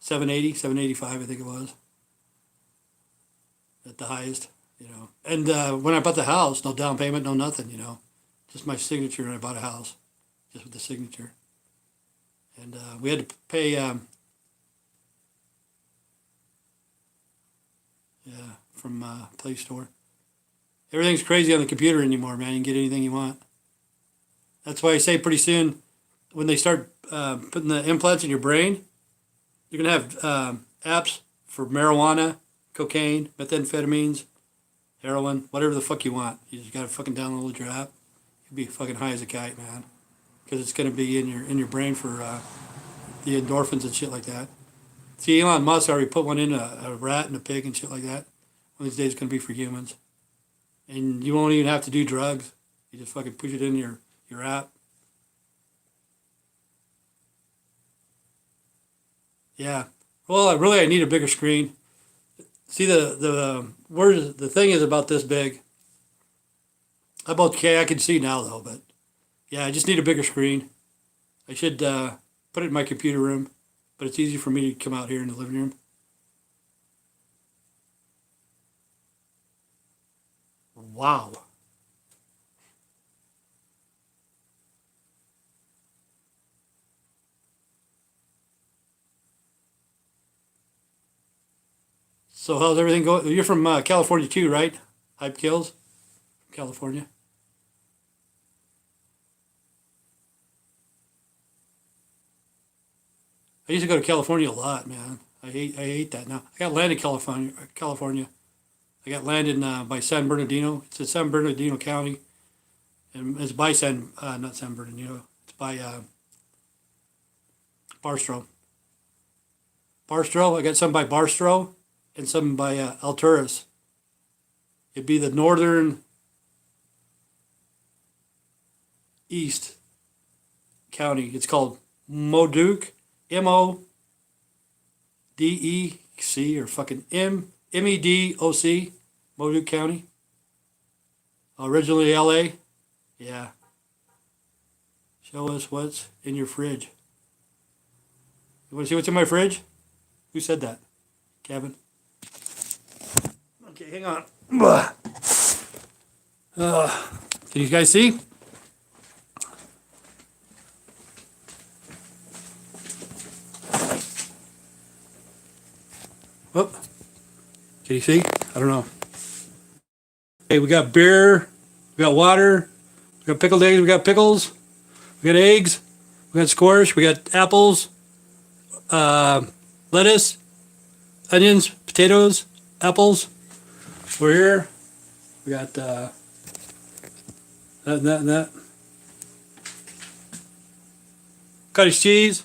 780, 785, I think it was, at the highest. And when I bought the house, no down payment, no nothing. Just my signature, and I bought a house, just with the signature. And we had to pay, yeah, from Play Store. Everything's crazy on the computer anymore, man. You can get anything you want. That's why I say pretty soon, when they start putting the implants in your brain, you're going to have apps for marijuana, cocaine, methamphetamines, heroin, whatever the fuck you want. You just got to fucking download your app. You'll be fucking high as a kite, man. Because it's going to be in your brain for the endorphins and shit like that. See, Elon Musk already put one in a rat and a pig and shit like that. One of these days it's going to be for humans. And you won't even have to do drugs. You just fucking push it in your app. Yeah. Well, I need a bigger screen. See, the thing is about this big. About okay, I can see now though, but yeah, I just need a bigger screen. I should put it in my computer room, but it's easy for me to come out here in the living room. Wow. So how's everything going? You're from California too, right? Hype Kills, California. I used to go to California a lot, man. I hate that now. I got land in California. California. I got land in by San Bernardino. It's in San Bernardino County, and it's by not San Bernardino. It's by Barstow. Barstow. I got some by Barstow and some by Alturas. It'd be the northern east county. It's called Modoc, MODEC or fucking MEDOC, Modoc County. Originally LA. Yeah. Show us what's in your fridge. You want to see what's in my fridge? Who said that? Kevin. Okay, hang on. Can you guys see? Whoop. Can you see? I don't know. Hey, we got beer, we got water, we got pickled eggs, we got pickles, we got eggs, we got squash, we got apples, lettuce, onions, potatoes, apples. We're here. We got that and that and that. Cottage cheese.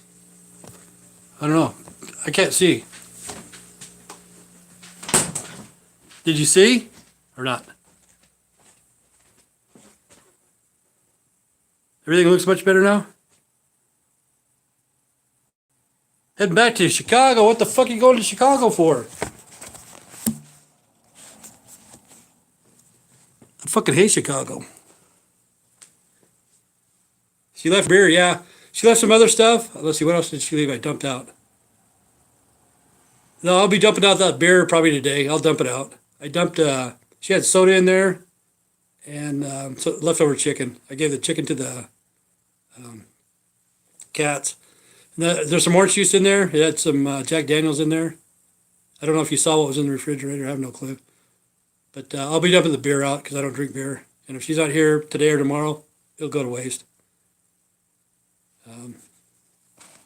I don't know. I can't see. Did you see or not? Everything looks much better now. Heading back to Chicago. What the fuck are you going to Chicago for? I fucking hate Chicago. She left beer, yeah. She left some other stuff. Let's see, what else did she leave? I dumped out. No, I'll be dumping out that beer probably today. I'll dump it out. I dumped, she had soda in there and so leftover chicken. I gave the chicken to the cats. And there's some orange juice in there. It had some Jack Daniels in there. I don't know if you saw what was in the refrigerator. I have no clue. But I'll be dumping the beer out because I don't drink beer. And if she's not here today or tomorrow, it'll go to waste.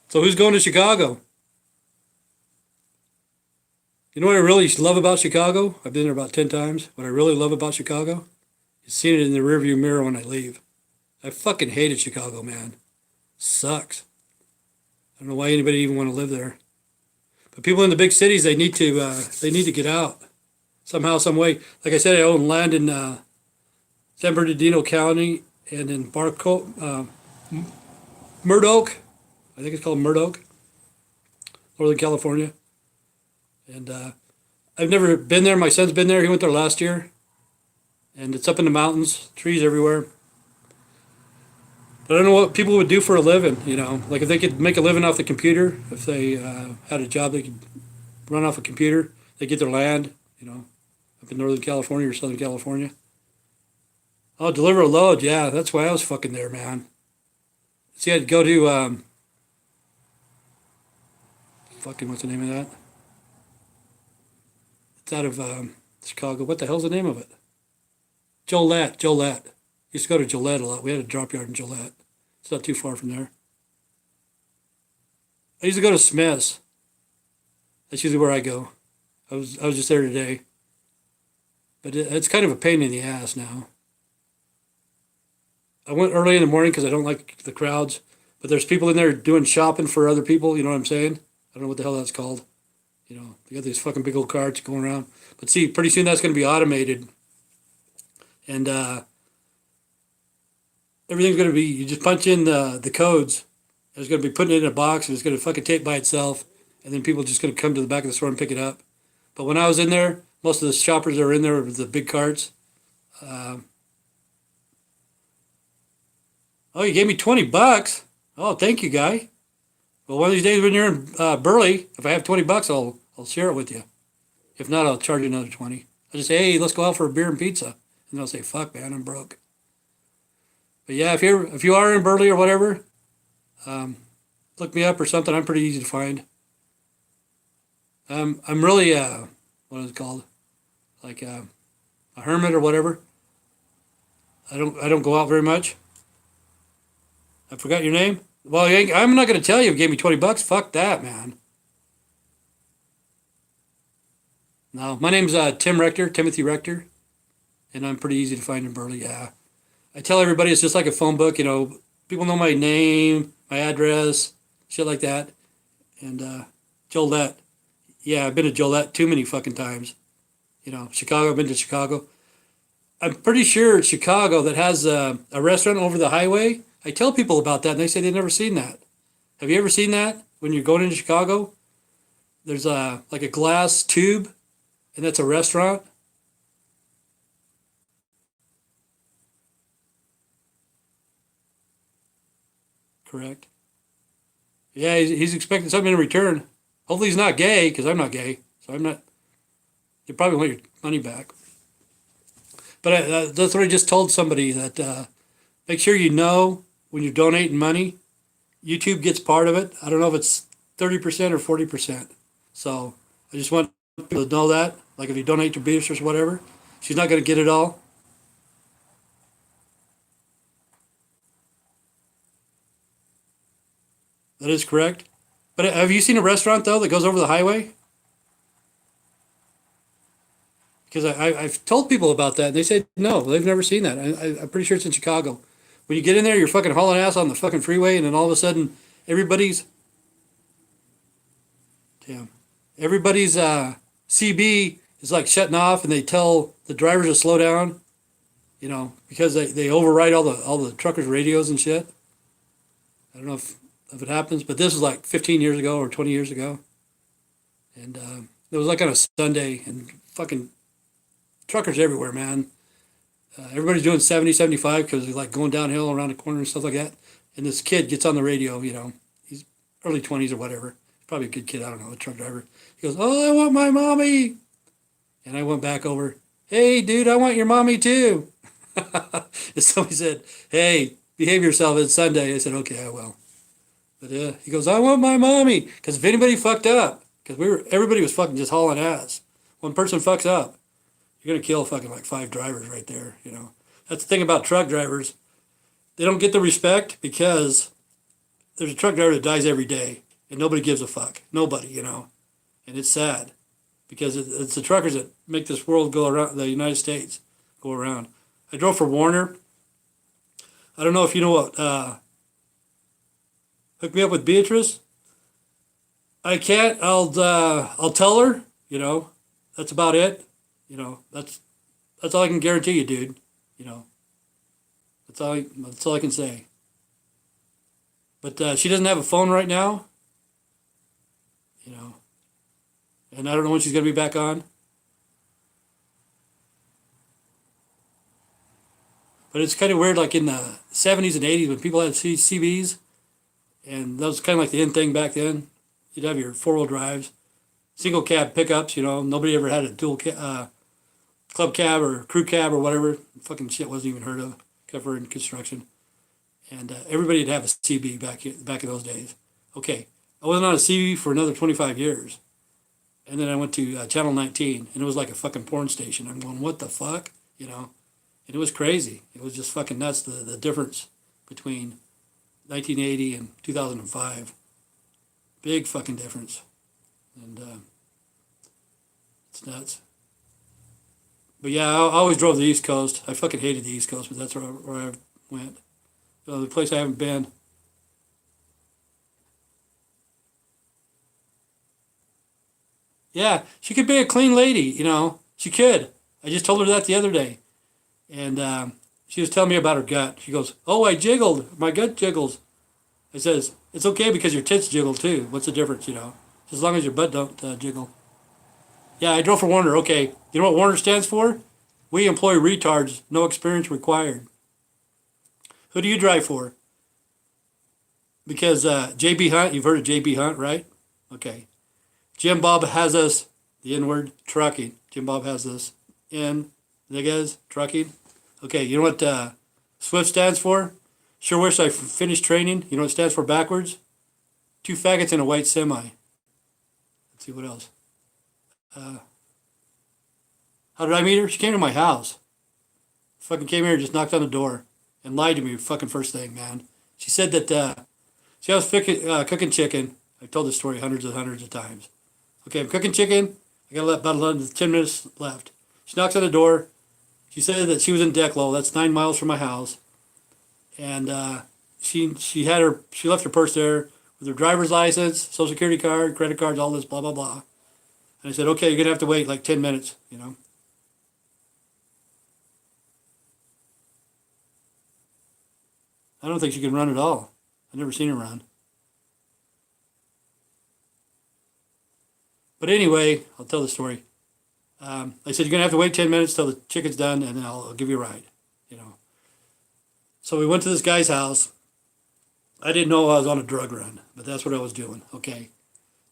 So who's going to Chicago? You know what I really love about Chicago? I've been there about 10 times. What I really love about Chicago is seeing it in the rearview mirror when I leave. I fucking hated Chicago, man. Sucks. I don't know why anybody even want to live there. But people in the big cities, they need to get out somehow, some way. Like I said, I own land in San Bernardino County and in Murdoch. I think it's called Murdoch, Northern California. And I've never been there. My son's been there. He went there last year. And it's up in the mountains, trees everywhere. But I don't know what people would do for a living, you know. Like if they could make a living off the computer, if they had a job they could run off a computer, they get their land, you know, up in Northern California or Southern California. Oh, deliver a load. Yeah, that's why I was fucking there, man. See, I'd go to, fucking, what's the name of that? It's out of Chicago. What the hell's the name of it? Joliet. Used to go to Joliet a lot. We had a drop yard in Joliet. It's not too far from there. I used to go to Smith's. That's usually where I go. I was just there today. But it's kind of a pain in the ass now. I went early in the morning because I don't like the crowds. But there's people in there doing shopping for other people. You know what I'm saying? I don't know what the hell that's called. You know, they got these fucking big old carts going around. But see, pretty soon that's going to be automated. And everything's going to be, you just punch in the codes. And it's going to be putting it in a box and it's going to fucking tape by itself. And then people are just going to come to the back of the store and pick it up. But when I was in there, most of the shoppers that are in there with the big carts. Oh, you gave me $20. Oh, thank you, guy. Well, one of these days when you're in Burley, if I have $20, I'll share it with you. If not, I'll charge you another 20. I'll just say, hey, let's go out for a beer and pizza. And they'll say, fuck, man, I'm broke. But yeah, if you are in Burley or whatever, look me up or something. I'm pretty easy to find. I'm really what is it called? Like a hermit or whatever. I don't go out very much. I forgot your name. Well, I'm not going to tell you. You gave me $20. Fuck that, man. No, my name's Tim Rector, Timothy Rector, and I'm pretty easy to find in Burley. Yeah, I tell everybody it's just like a phone book. You know, people know my name, my address, shit like that. And Joliet. Yeah, I've been to Joliet too many fucking times. You know, Chicago. I've been to Chicago. I'm pretty sure it's Chicago that has a restaurant over the highway. I tell people about that, and they say they've never seen that. Have you ever seen that when you're going into Chicago? There's a like a glass tube, and that's a restaurant. Correct. Yeah, he's expecting something in return. Hopefully, he's not gay because I'm not gay, so I'm not. You probably want your money back. But that's what I just told somebody that make sure you know when you're donating money. YouTube gets part of it. I don't know if it's 30% or 40%. So I just want people to know that. Like if you donate to Beatrice or whatever, she's not going to get it all. That is correct. But have you seen a restaurant though that goes over the highway? Because I've told people about that and they said no, they've never seen that. I'm pretty sure it's in Chicago. When you get in there, you're fucking hauling ass on the fucking freeway, and then all of a sudden, everybody's damn, everybody's CB is like shutting off, and they tell the drivers to slow down. You know, because they override all the truckers' radios and shit. I don't know if it happens, but this was like 15 years ago or 20 years ago, and it was like on a Sunday, and fucking truckers everywhere, man. Everybody's doing 70, 75 because they're like going downhill around the corner and stuff like that. And this kid gets on the radio, you know, he's early 20s or whatever. Probably a good kid, I don't know, a truck driver. He goes, "Oh, I want my mommy." And I went back over, "Hey, dude, I want your mommy too." And somebody said, "Hey, behave yourself, it's Sunday." I said, "Okay, I will." But he goes, "I want my mommy." Because if anybody fucked up, because everybody was fucking just hauling ass. One person fucks up, you're gonna kill fucking like 5 drivers right there. You know, that's the thing about truck drivers. They don't get the respect because there's a truck driver that dies every day, and nobody gives a fuck. Nobody, you know, and it's sad because it's the truckers that make this world go around. The United States go around. I drove for Warner. I don't know if you know what. Hook me up with Beatrice. I can't. I'll tell her. You know, that's about it. You know, that's all I can guarantee you, dude. You know, that's all I can say. But she doesn't have a phone right now. You know, and I don't know when she's gonna be back on. But it's kind of weird, like in the 70s and 80s when people had CBs, and that was kind of like the in thing back then. You'd have your 4-wheel drives, single cab pickups. You know, nobody ever had a club cab or crew cab or whatever. Fucking shit wasn't even heard of, except for in construction. And everybody would have a CB back in those days. Okay, I wasn't on a CB for another 25 years, and then I went to Channel 19, and it was like a fucking porn station. I'm going, what the fuck, you know? And it was crazy. It was just fucking nuts. The difference between 1980 and 2005, big fucking difference, and it's nuts. But yeah, I always drove the East Coast. I fucking hated the East Coast, but that's where I went. The place I haven't been. Yeah, she could be a clean lady, you know. She could. I just told her that the other day. And she was telling me about her gut. She goes, "Oh, I jiggled. My gut jiggles." I says, "It's okay because your tits jiggle too. What's the difference, you know? As long as your butt don't jiggle." Yeah, I drove for Warner. Okay. You know what Warner stands for? We employ retards, no experience required. Who do you drive for? Because J.B. Hunt, you've heard of J.B. Hunt, right? Okay. Jim Bob has us, the N-word, trucking. Jim Bob has us in, niggas, trucking. Okay, you know what SWIFT stands for? Sure wish I finished training. You know what it stands for backwards? 2 faggots in a white semi. Let's see what else. Uh, how did I meet her? She came to my house. Fucking came here, just knocked on the door, and lied to me fucking first thing, man. She said that see, I was cooking chicken. I told this story hundreds of times. Okay, I'm cooking chicken. I got about 10 minutes left. She knocks on the door. She said that she was in Declo. That's 9 miles from my house. And she left her purse there with her driver's license, social security card, credit cards, all this, blah, blah, blah. And I said, okay, you're going to have to wait like 10 minutes, you know. I don't think she can run at all. I've never seen her run. But anyway, I'll tell the story. I said, you're going to have to wait 10 minutes till the chicken's done, and then I'll give you a ride, you know. So we went to this guy's house. I didn't know I was on a drug run, but that's what I was doing, okay.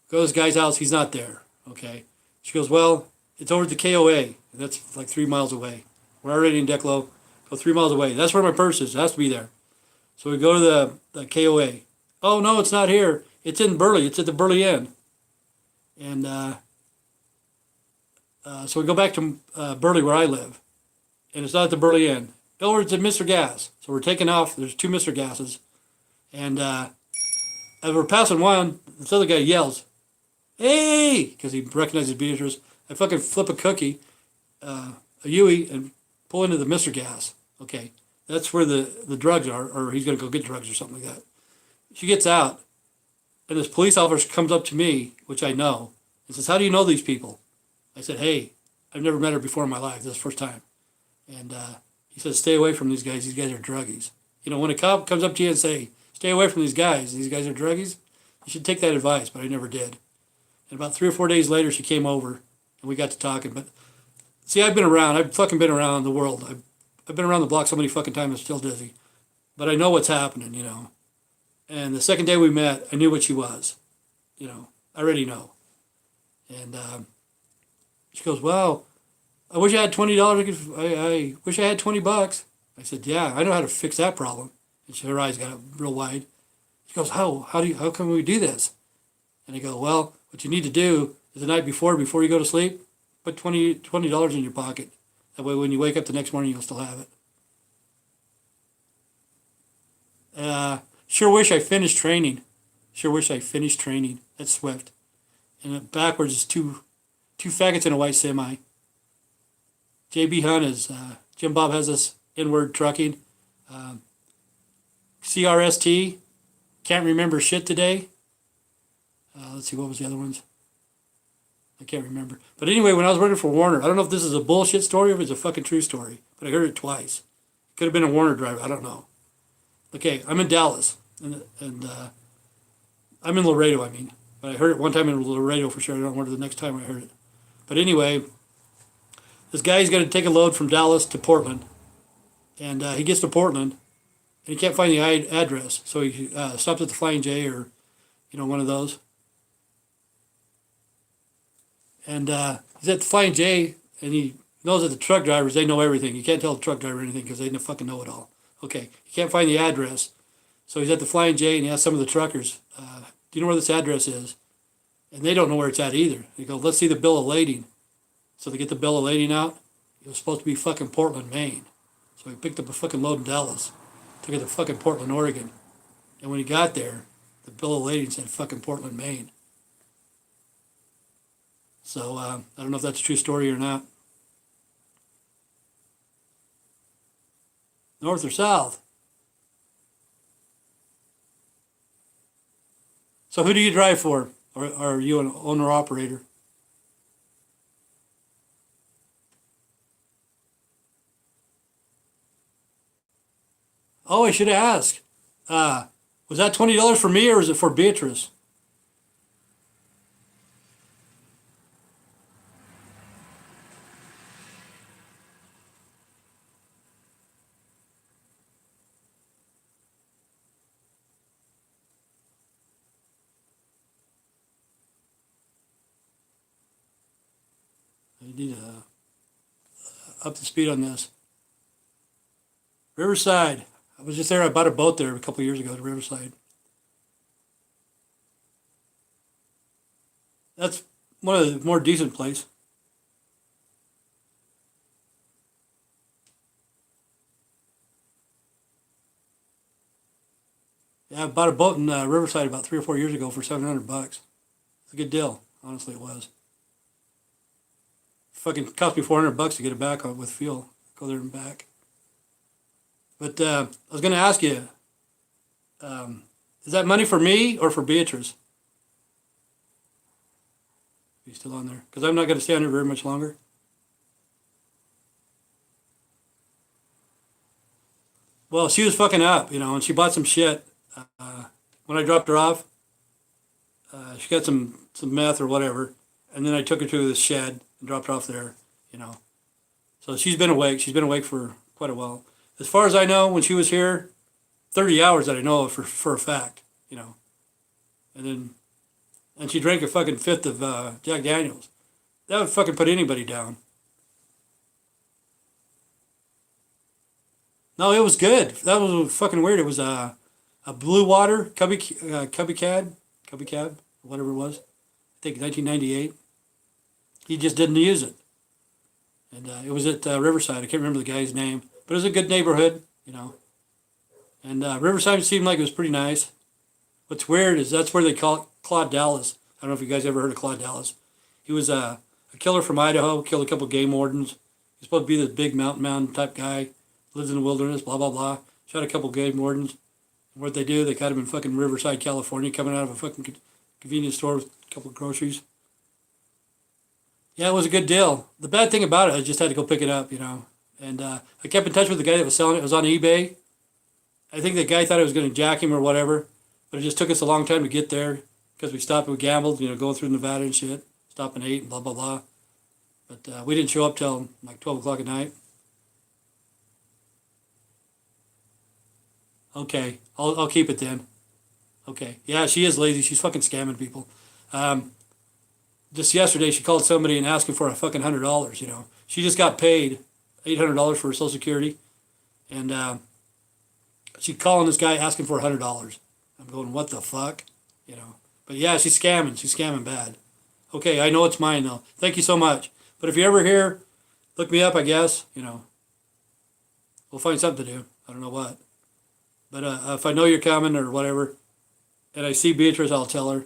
Go to this guy's house, he's not there, okay. She goes, well, it's over at the KOA, and that's like 3 miles away. We're already in Declo, go 3 miles away. That's where my purse is, it has to be there. So we go to the KOA. Oh, no, it's not here. It's in Burley, it's at the Burley Inn. And so we go back to Burley where I live, and it's not at the Burley Inn. Oh, it's at Mr. Gas. So we're taking off, there's 2 Mr. Gasses. And as we're passing one, this other guy yells, hey, because he recognizes Beatrice. I fucking flip a cookie, a Yui, and pull into the Mr. Gas. Okay, that's where the drugs are, or he's going to go get drugs or something like that. She gets out, and this police officer comes up to me, which I know, and says, how do you know these people? I said, hey, I've never met her before in my life. This is the first time. And he says, stay away from these guys. These guys are druggies. You know, when a cop comes up to you and say, stay away from these guys are druggies, you should take that advice, but I never did. And about 3 or 4 days later, she came over, and we got to talking. But see, I've been around. I've fucking been around the world. I've been around the block so many fucking times I'm still dizzy. But I know what's happening, you know. And the second day we met, I knew what she was. You know, I already know. And she goes, well, I wish I had $20. I wish I had $20. I said, yeah, I know how to fix that problem. And her eyes got real wide. She goes, how can we do this? And I go, well, what you need to do is the night before you go to sleep, put $20 in your pocket. That way when you wake up the next morning, you'll still have it. Sure wish I finished training. That's Swift. And backwards is two faggots in a white semi. JB Hunt is, Jim Bob has us inward trucking. CRST, can't remember shit today. Let's see, what was the other ones? I can't remember. But anyway, when I was working for Warner, I don't know if this is a bullshit story or if it's a fucking true story, but I heard it twice. Could have been a Warner driver, I don't know. Okay, I'm in Dallas, and I'm in Laredo, I mean. But I heard it one time in Laredo for sure. I don't remember the next time I heard it. But anyway, this guy's going to take a load from Dallas to Portland. And he gets to Portland, and he can't find the address. So he stops at the Flying J or, you know, one of those. And he's at the Flying J, and he knows that the truck drivers, they know everything. You can't tell the truck driver anything because they fucking know it all. Okay, he can't find the address. So he's at the Flying J, and he asks some of the truckers, do you know where this address is? And they don't know where it's at either. They go, let's see the bill of lading. So they get the bill of lading out. It was supposed to be fucking Portland, Maine. So he picked up a fucking load in Dallas, took it to fucking Portland, Oregon. And when he got there, the bill of lading said fucking Portland, Maine. So I don't know if that's a true story or not. North or south? So who do you drive for? Or are you an owner-operator? Oh, I should have asked. Was that $20 for me or was it for Beatrice? I need to up the speed on this. Riverside. I was just there. I bought a boat there a couple of years ago to Riverside. That's one of the more decent places. Yeah, I bought a boat in Riverside about 3 or 4 years ago for $700. It's a good deal. Honestly, it was. Fucking cost me $400 to get it back with fuel. Go there and back. But I was going to ask you, is that money for me or for Beatrice? Are you still on there? Because I'm not going to stay on here very much longer. Well, she was fucking up, you know, and she bought some shit. When I dropped her off, she got some meth or whatever. and then I took her to the shed and dropped her off there, you know. So she's been awake. She's been awake for quite a while. As far as I know, when she was here, 30 hours that I know of for a fact, you know. And she drank a fucking fifth of Jack Daniels. That would fucking put anybody down. No, it was good. That was fucking weird. It was a blue water cubby cab, whatever it was. I think 1998. He just didn't use it. And it was at Riverside. I can't remember the guy's name. But it was a good neighborhood, you know. And Riverside seemed like it was pretty nice. What's weird is that's where they call it Claude Dallas. I don't know if you guys ever heard of Claude Dallas. He was a killer from Idaho, killed a couple game wardens. He's supposed to be this big mountain type guy. Lives in the wilderness, blah, blah, blah. Shot a couple game wardens. And what they do, they caught him in fucking Riverside, California, coming out of a fucking convenience store with a couple of groceries. Yeah, it was a good deal. The bad thing about it, I just had to go pick it up, you know. And I kept in touch with the guy that was selling it. It was on eBay. I think the guy thought I was going to jack him or whatever. But it just took us a long time to get there because we stopped and we gambled, you know, going through Nevada and shit. Stopped and ate and blah, blah, blah. But we didn't show up till like 12 o'clock at night. Okay, I'll keep it then. Okay, yeah, she is lazy. She's fucking scamming people. Just yesterday, she called somebody and asking for a fucking $100. You know, she just got paid $800 for her Social Security, and she's calling this guy asking for $100. I'm going, what the fuck, you know? But yeah, she's scamming. She's scamming bad. Okay, I know it's mine though. Thank you so much. But if you're ever here, look me up. I guess you know. We'll find something to do. I don't know what. But if I know you're coming or whatever, and I see Beatrice, I'll tell her.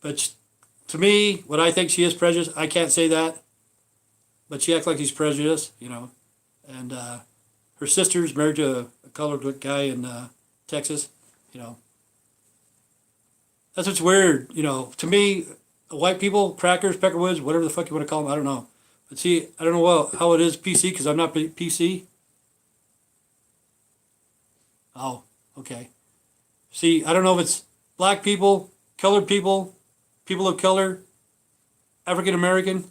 But to me, what I think she is prejudiced, I can't say that. But she acts like she's prejudiced, you know. And her sister's married to a colored guy in Texas, you know. That's what's weird, you know. To me, white people, crackers, peckerwoods, whatever the fuck you want to call them, I don't know. But see, I don't know how it is PC because I'm not PC. Oh, okay. See, I don't know if it's black people, colored people, people of color, African American.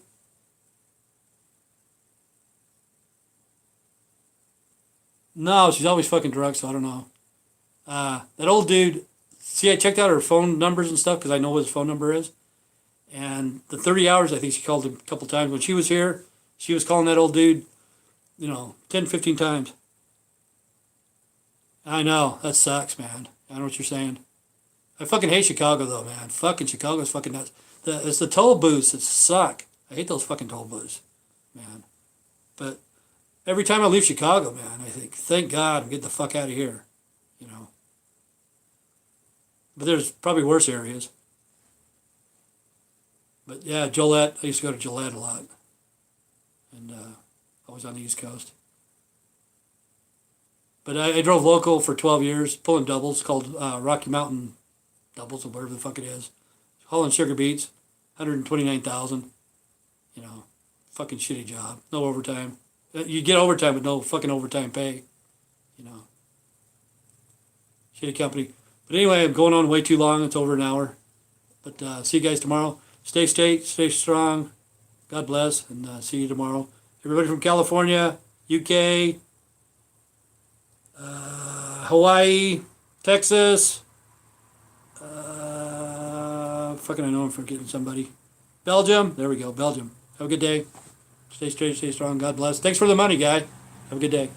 No, she's always fucking drunk, so I don't know. That old dude, see, I checked out her phone numbers and stuff because I know what his phone number is. And the 30 hours, I think she called him a couple times. When she was here, she was calling that old dude, you know, 10, 15 times. I know, that sucks, man. I know what you're saying. I fucking hate Chicago, though, man. Fucking Chicago's fucking nuts. It's the toll booths that suck. I hate those fucking toll booths, man. But every time I leave Chicago, man, I think, thank God I'm getting the fuck out of here, you know. But there's probably worse areas. But yeah, Joliet, I used to go to Joliet a lot. And always on the East Coast. But I drove local for 12 years, pulling doubles called Rocky Mountain doubles or whatever the fuck it is. Hauling sugar beets, 129,000. You know, fucking shitty job. No overtime. You get overtime, but no fucking overtime pay. You know, shitty company. But anyway, I'm going on way too long. It's over an hour. But see you guys tomorrow. Stay strong. God bless, and see you tomorrow. Everybody from California, UK, Hawaii, Texas, fucking I know I'm forgetting somebody. Belgium, there we go, Belgium. Have a good day. Stay straight, stay strong. God bless. Thanks for the money, guy. Have a good day.